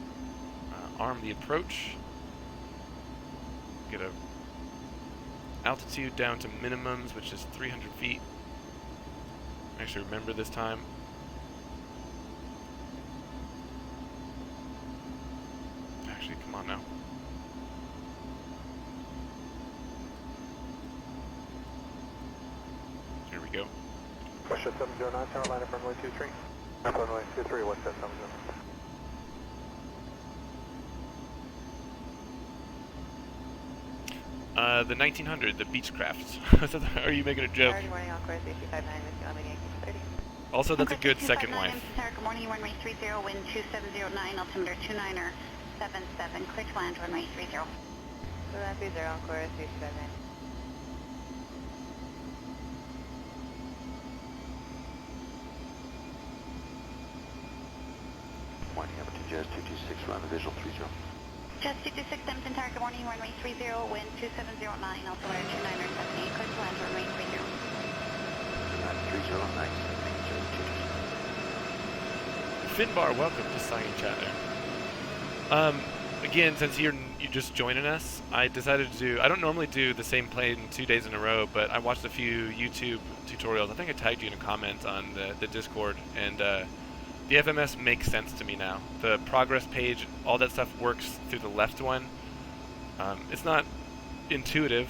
Arm the approach. Get a altitude down to minimums, which is 300 feet. Actually remember this time. Actually, come on now. Here we go. Westjet 709, Carolina, runway 23. Runway 23, Westjet 709. The 1900, the Beechcraft. Are you making a joke? Also, that's a good second wife. Good morning, runway 30, wind 2709, altimeter 29er77, clear to land, runway 30. So that's 30, Encore 379. Morning, Hamilton Jazz 226, run the visual 30. Jazz 226, Hamilton Tower, good morning, runway 30, wind 2709, altimeter 29er78, clear to land, runway 30. 30, nice. Finbar, welcome to Signing Chapter. Again, since you're just joining us, I decided to do, I don't normally do the same plane 2 days in a row, but I watched a few YouTube tutorials. I think I tagged you in a comment on the Discord, and the FMS makes sense to me now. The progress page, all that stuff works through the left one. It's not intuitive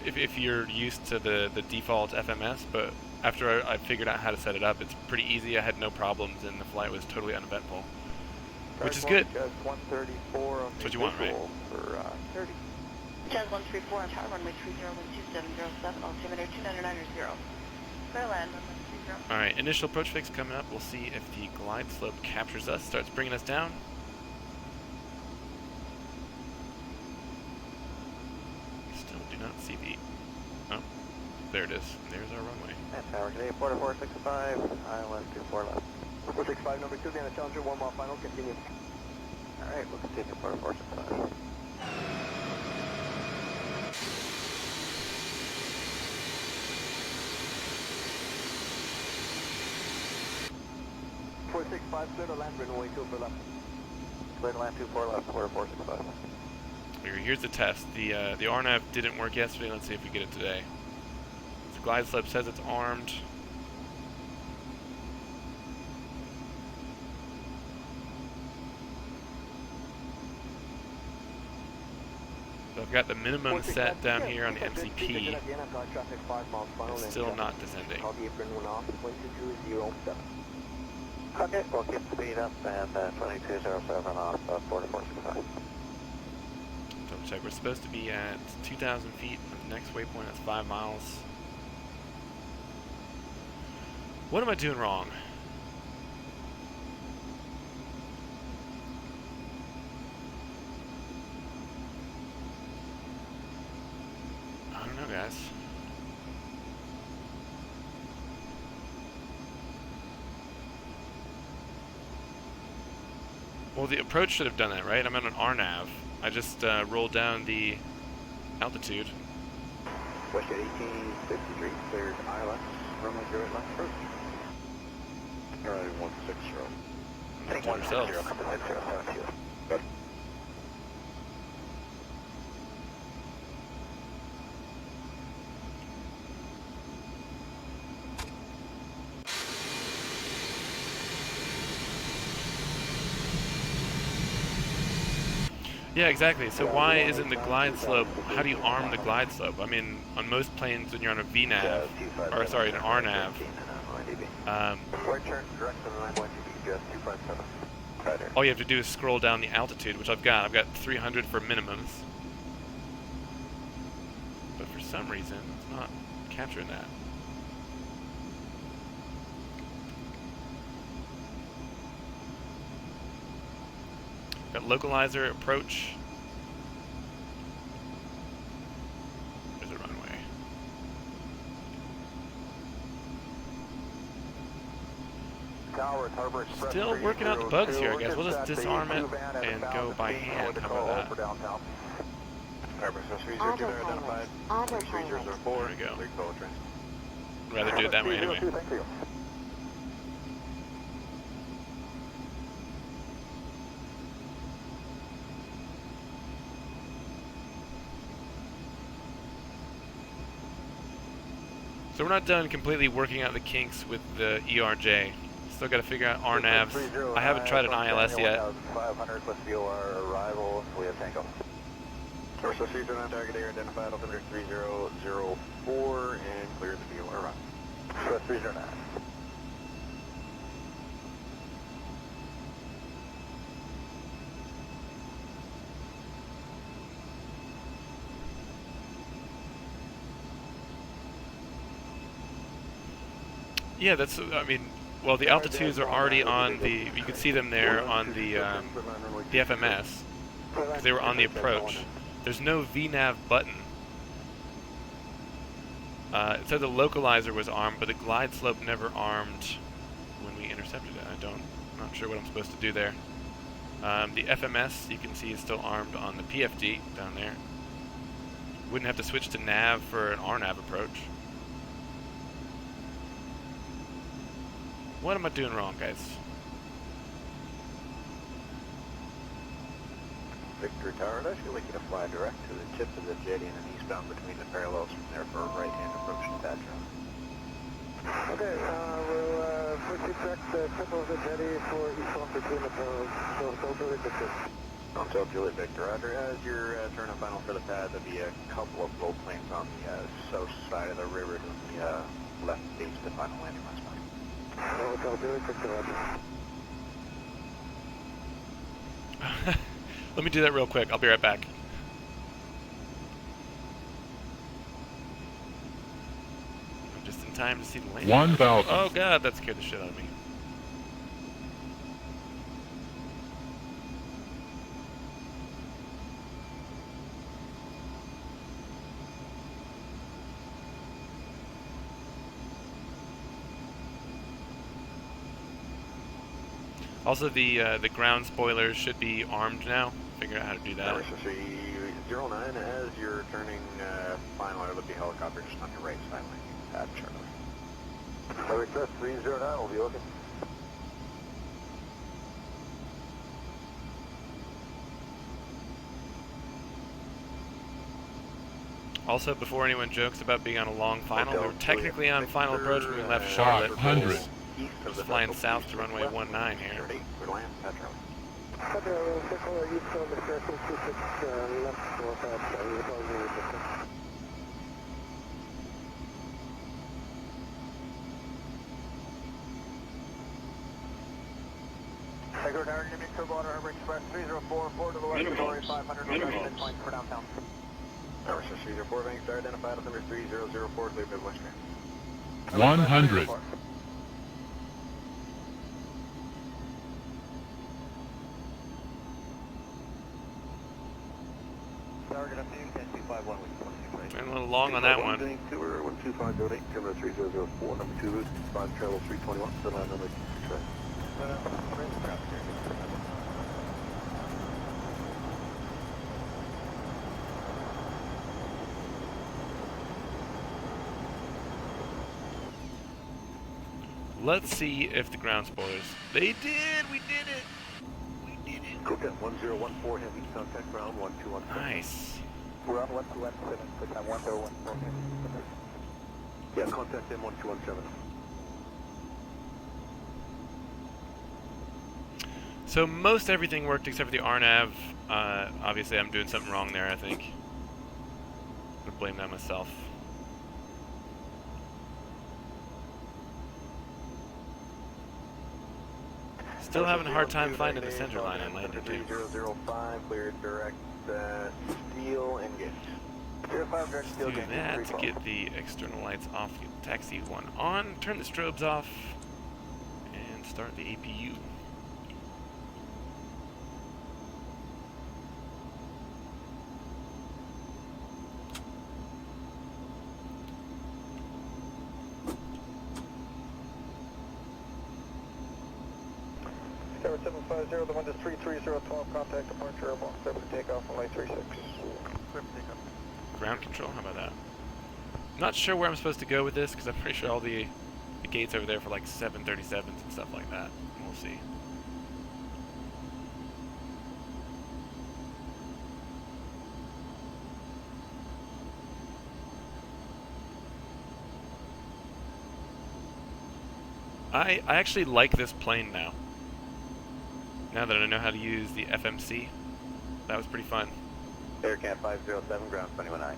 if you're used to the default FMS, but after I figured out how to set it up, it's pretty easy. I had no problems, and the flight was totally uneventful, which is good. Jazz 134 on That's what you want, right? For 30. Jazz 134 on tower, runway 30, wind 2707, altimeter 29er0. Clear land, runway 30. Alright, initial approach fix coming up. We'll see if the glide slope captures us, starts bringing us down. Still do not see the... Oh, there it is. There's our runway. And tower today, 4465, ILS 24 left. 465, number 2, Vienna Challenger, 1 mile final, continue. Alright, we'll continue 4465. Clear to land, runway 24 left. Clear to land 24 left, 4465. Here's the test. The RNAV didn't work yesterday. Let's see if we get it today. The glide slope says it's armed. So I've got the minimum set down here on MCP. It's still not descending. Okay, we'll keep speed up and 2207 off 4465. Double check. We're supposed to be at 2,000 feet from the next waypoint. That's 5 miles. What am I doing wrong? I don't know, guys. Well, the approach should have done that, right? I'm on an RNAV. I just rolled down the altitude. Westjet 1853, cleared ILS, runway 08 left approach. Runway 160. Take 160, Good. Yeah, exactly. So why isn't the glide slope, how do you arm the glide slope? I mean, on most planes when you're on a VNAV, or sorry, an RNAV, all you have to do is scroll down the altitude, which I've got. I've got 300 for minimums. But for some reason, it's not capturing that. Got localizer, approach. There's a runway. Still working out the bugs here, I guess. We'll just disarm it and go by hand. How about that? Autopilot. Autopilot. There we go. I'd rather do it that way anyway. So we're not done completely working out the kinks with the ERJ. Still got to figure out RNAVs. I haven't tried an ILS yet. 500 plus VOR arrival. We have Takeoff. Source procedure on target area identified, altimeter 3004, and clear the VOR run. Source 309. Yeah, that's, I mean, well, the altitudes are already on the, you can see them there on the FMS, because they were on the approach. There's no VNAV button. It said the localizer was armed, but the glide slope never armed when we intercepted it. I'm not sure what I'm supposed to do there. The FMS, you can see, is still armed on the PFD down there. Wouldn't have to switch to nav for an RNAV approach. What am I doing wrong, guys? Victor Tower, I should like you to fly direct to the tip of the jetty and then eastbound between the parallels from there for a right-hand approach to that drone. Okay, we'll push you direct the tip of the jetty for eastbound between the parallels. So Juliet Victor. Hotel Juliet Victor, Roger. As your turn and final for the pad, there'll be a couple of low planes on the south side of the river to the left base of the final landing last night. Hotel Juliet Victor, Roger. Let me do that real quick. I'll be right back. I'm just in time to see the landing. 1,000. Oh god, that scared the shit out of me. Also, the ground spoilers should be armed now. Figure out how to do that. Tower 09, as you're turning final, there'll be a helicopter just on your right side landing pad, Charlie. Request 309 will be looking. Also, before anyone jokes about being on a long final, we were technically on final approach when we left Shot Charlotte. 100. Just flying south to runway 19 here. For land, pad, Charlie. Circle east on the circle 26 left for pad, Hotel Juliet Victor. Record Howard, Jimmy, Stillwater, Harbor Express 304, 4 to the west of Dory, 500 northwest midpoint for downtown. Tower 304, bank star identified on number 3004, clear by West Grand. 100. Tower, good afternoon, 10-251 with 26 right. Ran a little long on that one. 12508, camera 3004, number 2 route, 5 travel 321, the line number 6 right. Let's see if the ground spoilers. They did! We did it! We did it! Cool 1014, heavy contact ground 1215. Nice. We're on west to left 7, click on 1014. Yeah, contact M1217. So most everything worked except for the RNAV. Obviously I'm doing something wrong there, I think. I'm gonna blame that myself. Still having a hard time finding the center line on landing too. 3005, cleared direct steel engage. Let's do that to get the external lights off, get taxi 1 on, turn the strobes off, and start the APU. Tower 750, the wind is 33012, contact departure airborne, clear for takeoff on light 36. Clear for takeoff. Ground control, how about that? Not sure where I'm supposed to go with this, because I'm pretty sure all the gates over there for like 737s and stuff like that. We'll see. I actually like this plane now. Now that I know how to use the FMC. That was pretty fun. AirCat 507, ground 219.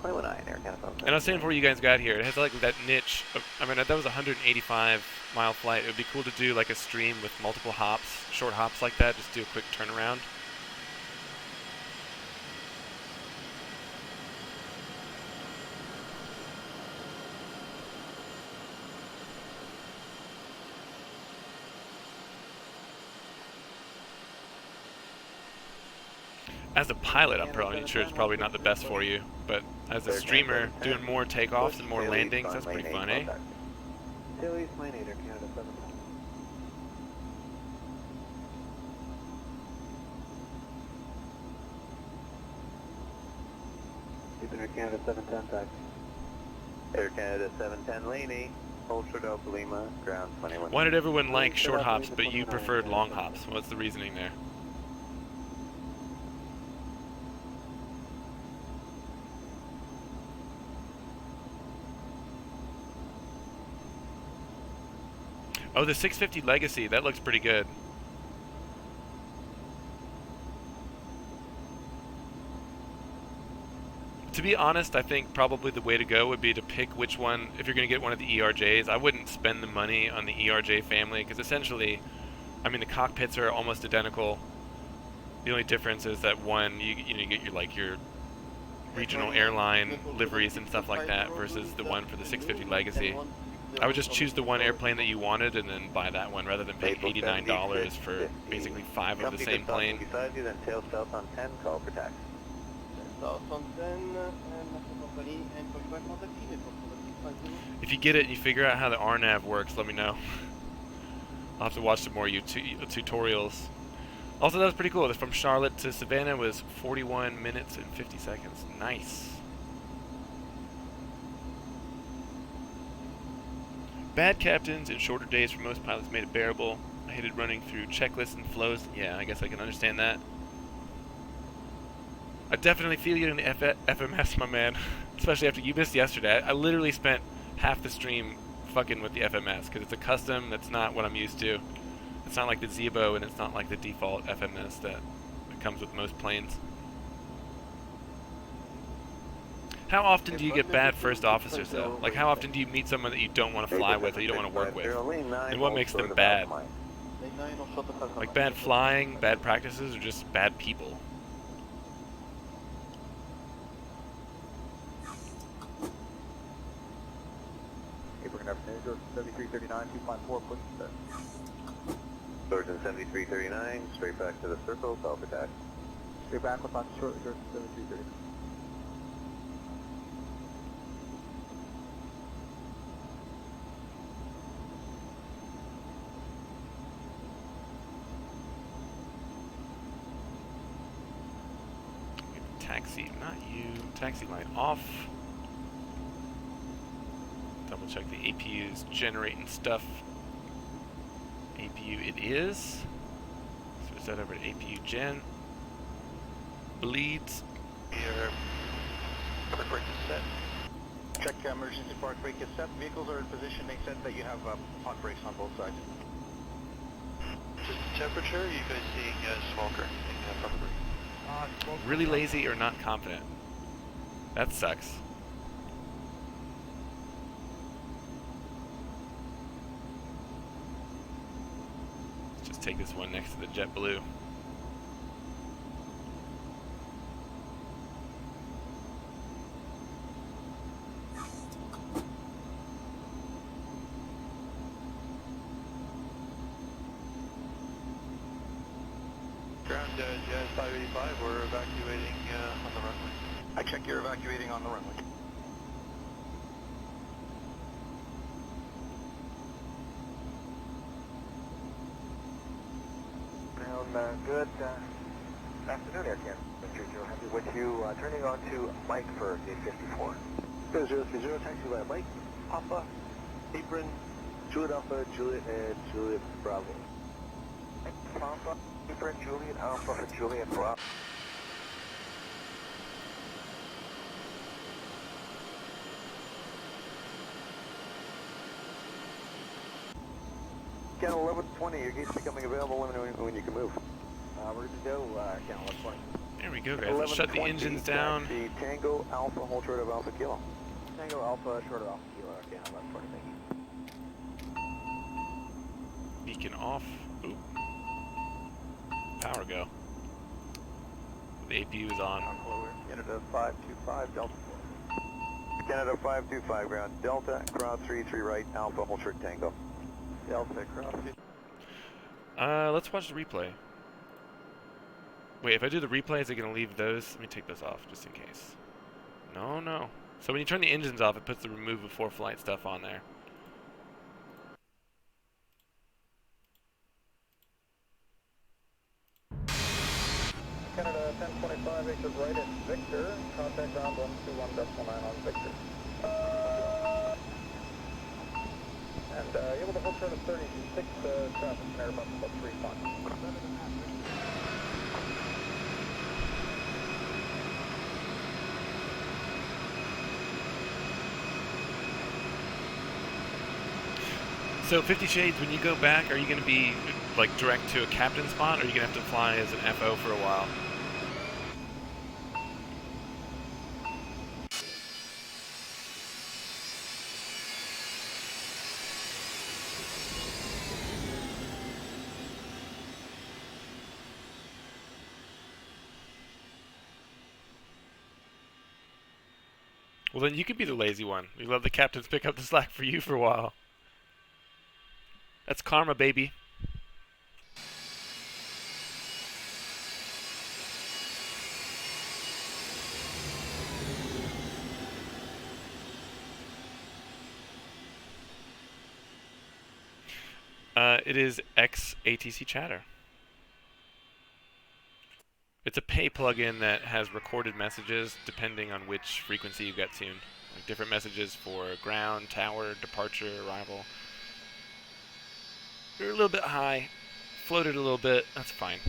219, AirCat 507. And I was saying before you guys got here, it has like that niche of, I mean, that was a 185-mile flight. It would be cool to do like a stream with multiple hops, short hops like that, just do a quick turnaround. As a pilot, I'm probably sure it's probably not the best for you, but as a streamer, doing more takeoffs and more landings, that's pretty fun, eh? Phillies, Mine 8, Air Canada 7. Air Canada 710, taxi. Air Canada 710, Laney, Ultra Delta Lima, ground 21. Why did everyone like short hops, but you preferred long hops? What's the reasoning there? Oh, the 650 Legacy, that looks pretty good. To be honest, I think probably the way to go would be to pick which one, if you're going to get one of the ERJs. I wouldn't spend the money on the ERJ family, because essentially, I mean, the cockpits are almost identical. The only difference is that one, you get your regional airline liveries and stuff like that, versus the one for the 650 Legacy. I would just choose the one airplane that you wanted and then buy that one rather than pay $89 for basically 5 of the same plane. Beside you, then tail south on 10, call for taxi. If you get it and you figure out how the RNAV works, let me know. I'll have to watch some more tutorials. Also, that was pretty cool. From Charlotte to Savannah was 41 minutes and 50 seconds. Nice. Bad captains and shorter days for most pilots made it bearable. I hated running through checklists and flows. Yeah, I guess I can understand that. I definitely feel you in the FMS, my man. Especially after you missed yesterday. I literally spent half the stream fucking with the FMS because it's a custom that's not what I'm used to. It's not like the Zebo and it's not like the default FMS that comes with most planes. How often do you get bad first officers though? Like how often do you meet someone that you don't want to fly with or you don't want to work with? And what makes them bad? Like bad flying, bad practices, or just bad people? Abraham Avenue, 7339, 254, push set. Sergeant 7339, straight back to the circle, self attack. Straight back with on short, 7339. Taxi, not you. Taxi light off. Double check the APU's generating stuff. APU it is. Switch that over to APU gen. Bleeds. Your park brake is set. Check emergency park brake is set. Vehicles are in position. They said that you have park brakes on both sides. Just the temperature, are you guys seeing smoke or anything from the brake? Really lazy or not confident. That sucks. Let's just take this one next to the JetBlue. Ground, Jazz 585, we're evacuating on the runway. I check you're evacuating on the runway. Good afternoon, Air Canada. Mr. Joe, happy with you. Turning on to Mike for gate 54. 030, taxi by Mike, Alpha, apron, Juliet Alpha, Juliet, and Juliet Bravo. Alpha, apron, Juliet Alpha for Juliet Bravo. Count 1120, your gate's becoming available. Let me know when you can move. We're good to go, count 1120. There we go, guys. Let's shut the engines down. Taxi, Tango Alpha, hold short of Alpha Kilo. Tango Alpha, short of Alpha Kilo. Okay, 1120, thank you. Beacon off. Ooh. Power go. The APU is on. Canada 525, Delta 4. Canada 525, ground. Delta, cross 33 right, Alpha, hold short Tango. Delta, cross 3. Let's watch the replay. Wait, if I do the replay, is it going to leave those? Let me take those off, just in case. No, no. So when you turn the engines off, it puts the remove before flight stuff on there. Canada 1025, acres right at Victor. Contact ground 121.9 on Victor. And able to hold short of 36 traffic from Airbus about 35. So 50 Shades, when you go back, are you going to be like direct to a captain spot, or are you going to have to fly as an FO for a while? Well, then you could be the lazy one. We let the captains pick up the slack for you for a while. That's karma, baby. It is XATC Chatter. It's a pay plugin that has recorded messages depending on which frequency you've got tuned. Like different messages for ground, tower, departure, arrival. You're a little bit high. Floated a little bit. That's fine.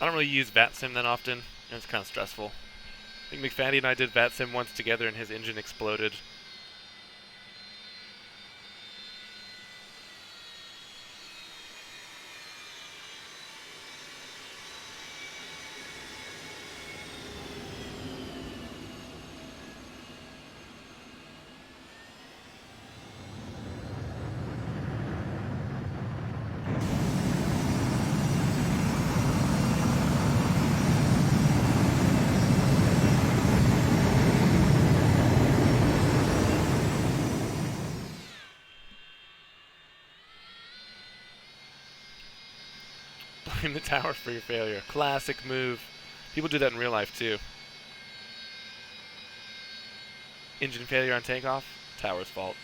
I don't really use VATSIM that often. It's kind of stressful. I think McFaddy and I did VATSIM once together and his engine exploded. Blame the tower for your failure. Classic move. People do that in real life too. Engine failure on takeoff? Tower's fault.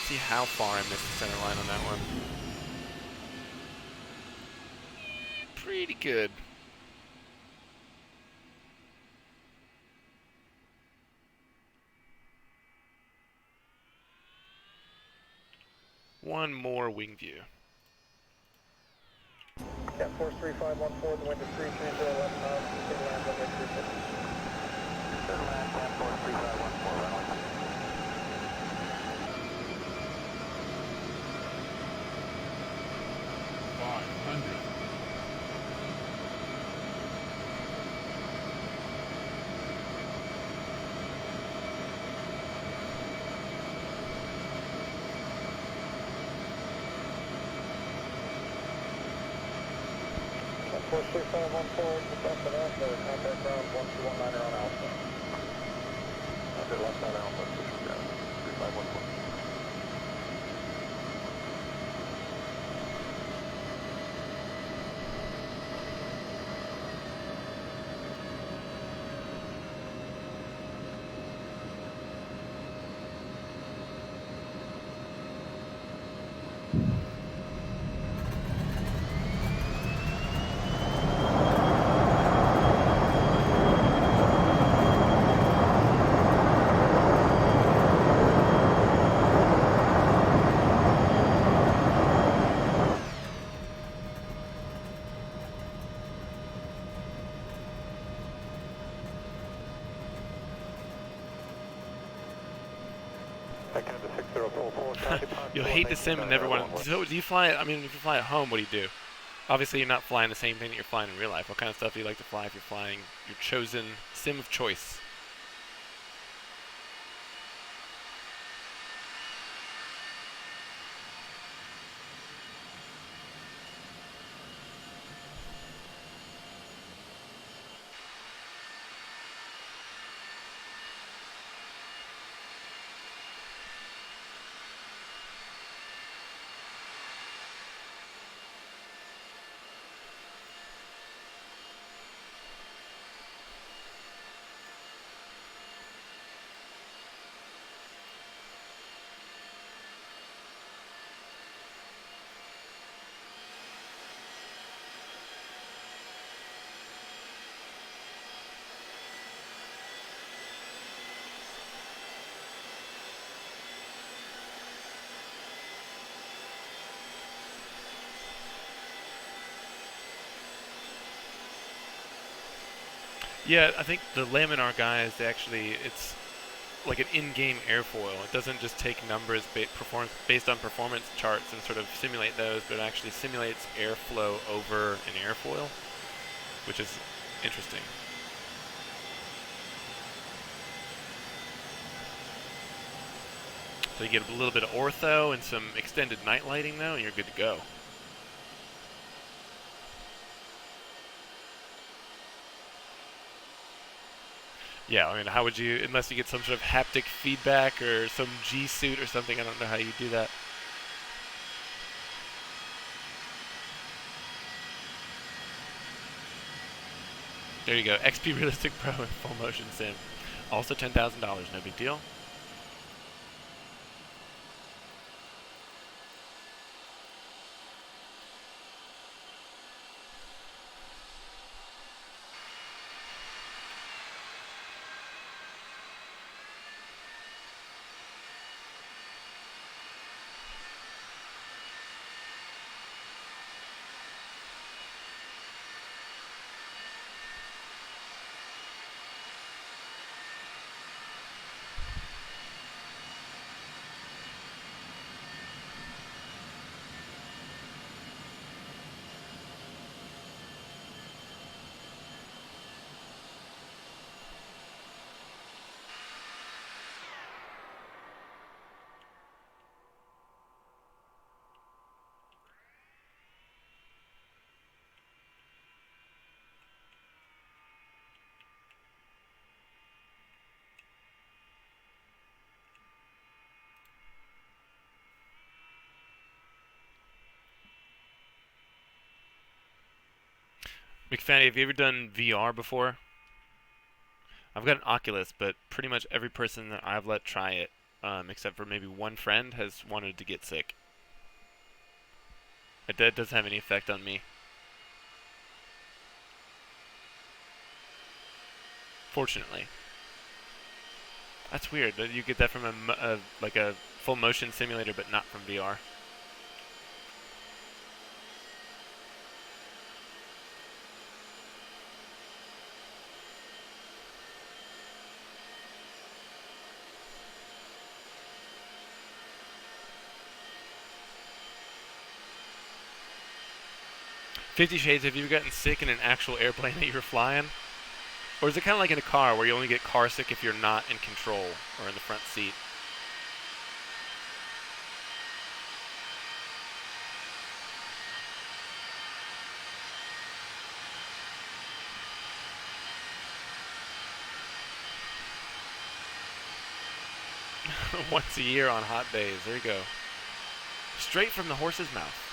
See how far I missed the center line on that one. Pretty good. One more wing view. Yeah, force 3514, the wind is 330 left knots, clear land runway 350. Clear land, land force 3514, runway. 500. Force 3514, just after that, contact ground 1219 on Alpha. After left on Alpha, pushing down, 3514. You'll hate the sim and never want to. So do you fly it? I mean, if you fly at home, what do you do? Obviously, you're not flying the same thing that you're flying in real life. What kind of stuff do you like to fly if you're flying your chosen sim of choice? Yeah, I think the Laminar guys, it's like an in-game airfoil. It doesn't just take numbers based on performance charts and sort of simulate those, but it actually simulates airflow over an airfoil, which is interesting. So you get a little bit of ortho and some extended night lighting though, and you're good to go. Yeah, I mean, how would you, unless you get some sort of haptic feedback or some G suit or something, I don't know how you do that. There you go, XP Realistic Pro and Full Motion Sim. Also $10,000, no big deal. McFaddy, have you ever done VR before? I've got an Oculus, but pretty much every person that I've let try it, except for maybe one friend, has wanted to get sick. That doesn't have any effect on me. Fortunately. That's weird that you get that from like a full motion simulator, but not from VR. Fifty Shades, have you ever gotten sick in an actual airplane that you were flying? Or is it kind of like in a car where you only get car sick if you're not in control or in the front seat? Once a year on hot days. There you go. Straight from the horse's mouth.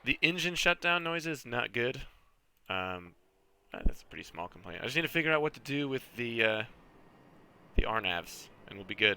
The engine shutdown noise is not good. That's a pretty small complaint. I just need to figure out what to do with the RNAVs, and we'll be good.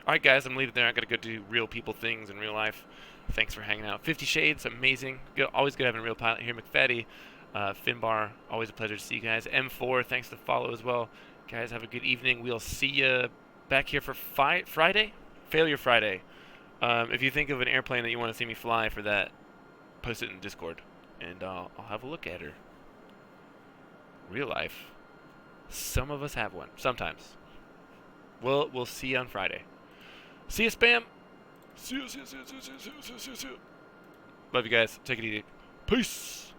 Alright guys, I'm leaving there. I gotta go do real people things in real life. Thanks for hanging out. 50 Shades, amazing. Good, always good having a real pilot here. McFaddy, Finbar, always a pleasure to see you guys. M4, thanks to follow as well. Guys, have a good evening. We'll see you back here for Friday? Failure Friday. If you think of an airplane that you want to see me fly for that, post it in Discord, and I'll have a look at her. Real life. Some of us have one. Sometimes. We'll see you on Friday. See you, Spam. See you. Love you guys. Take it easy. Peace.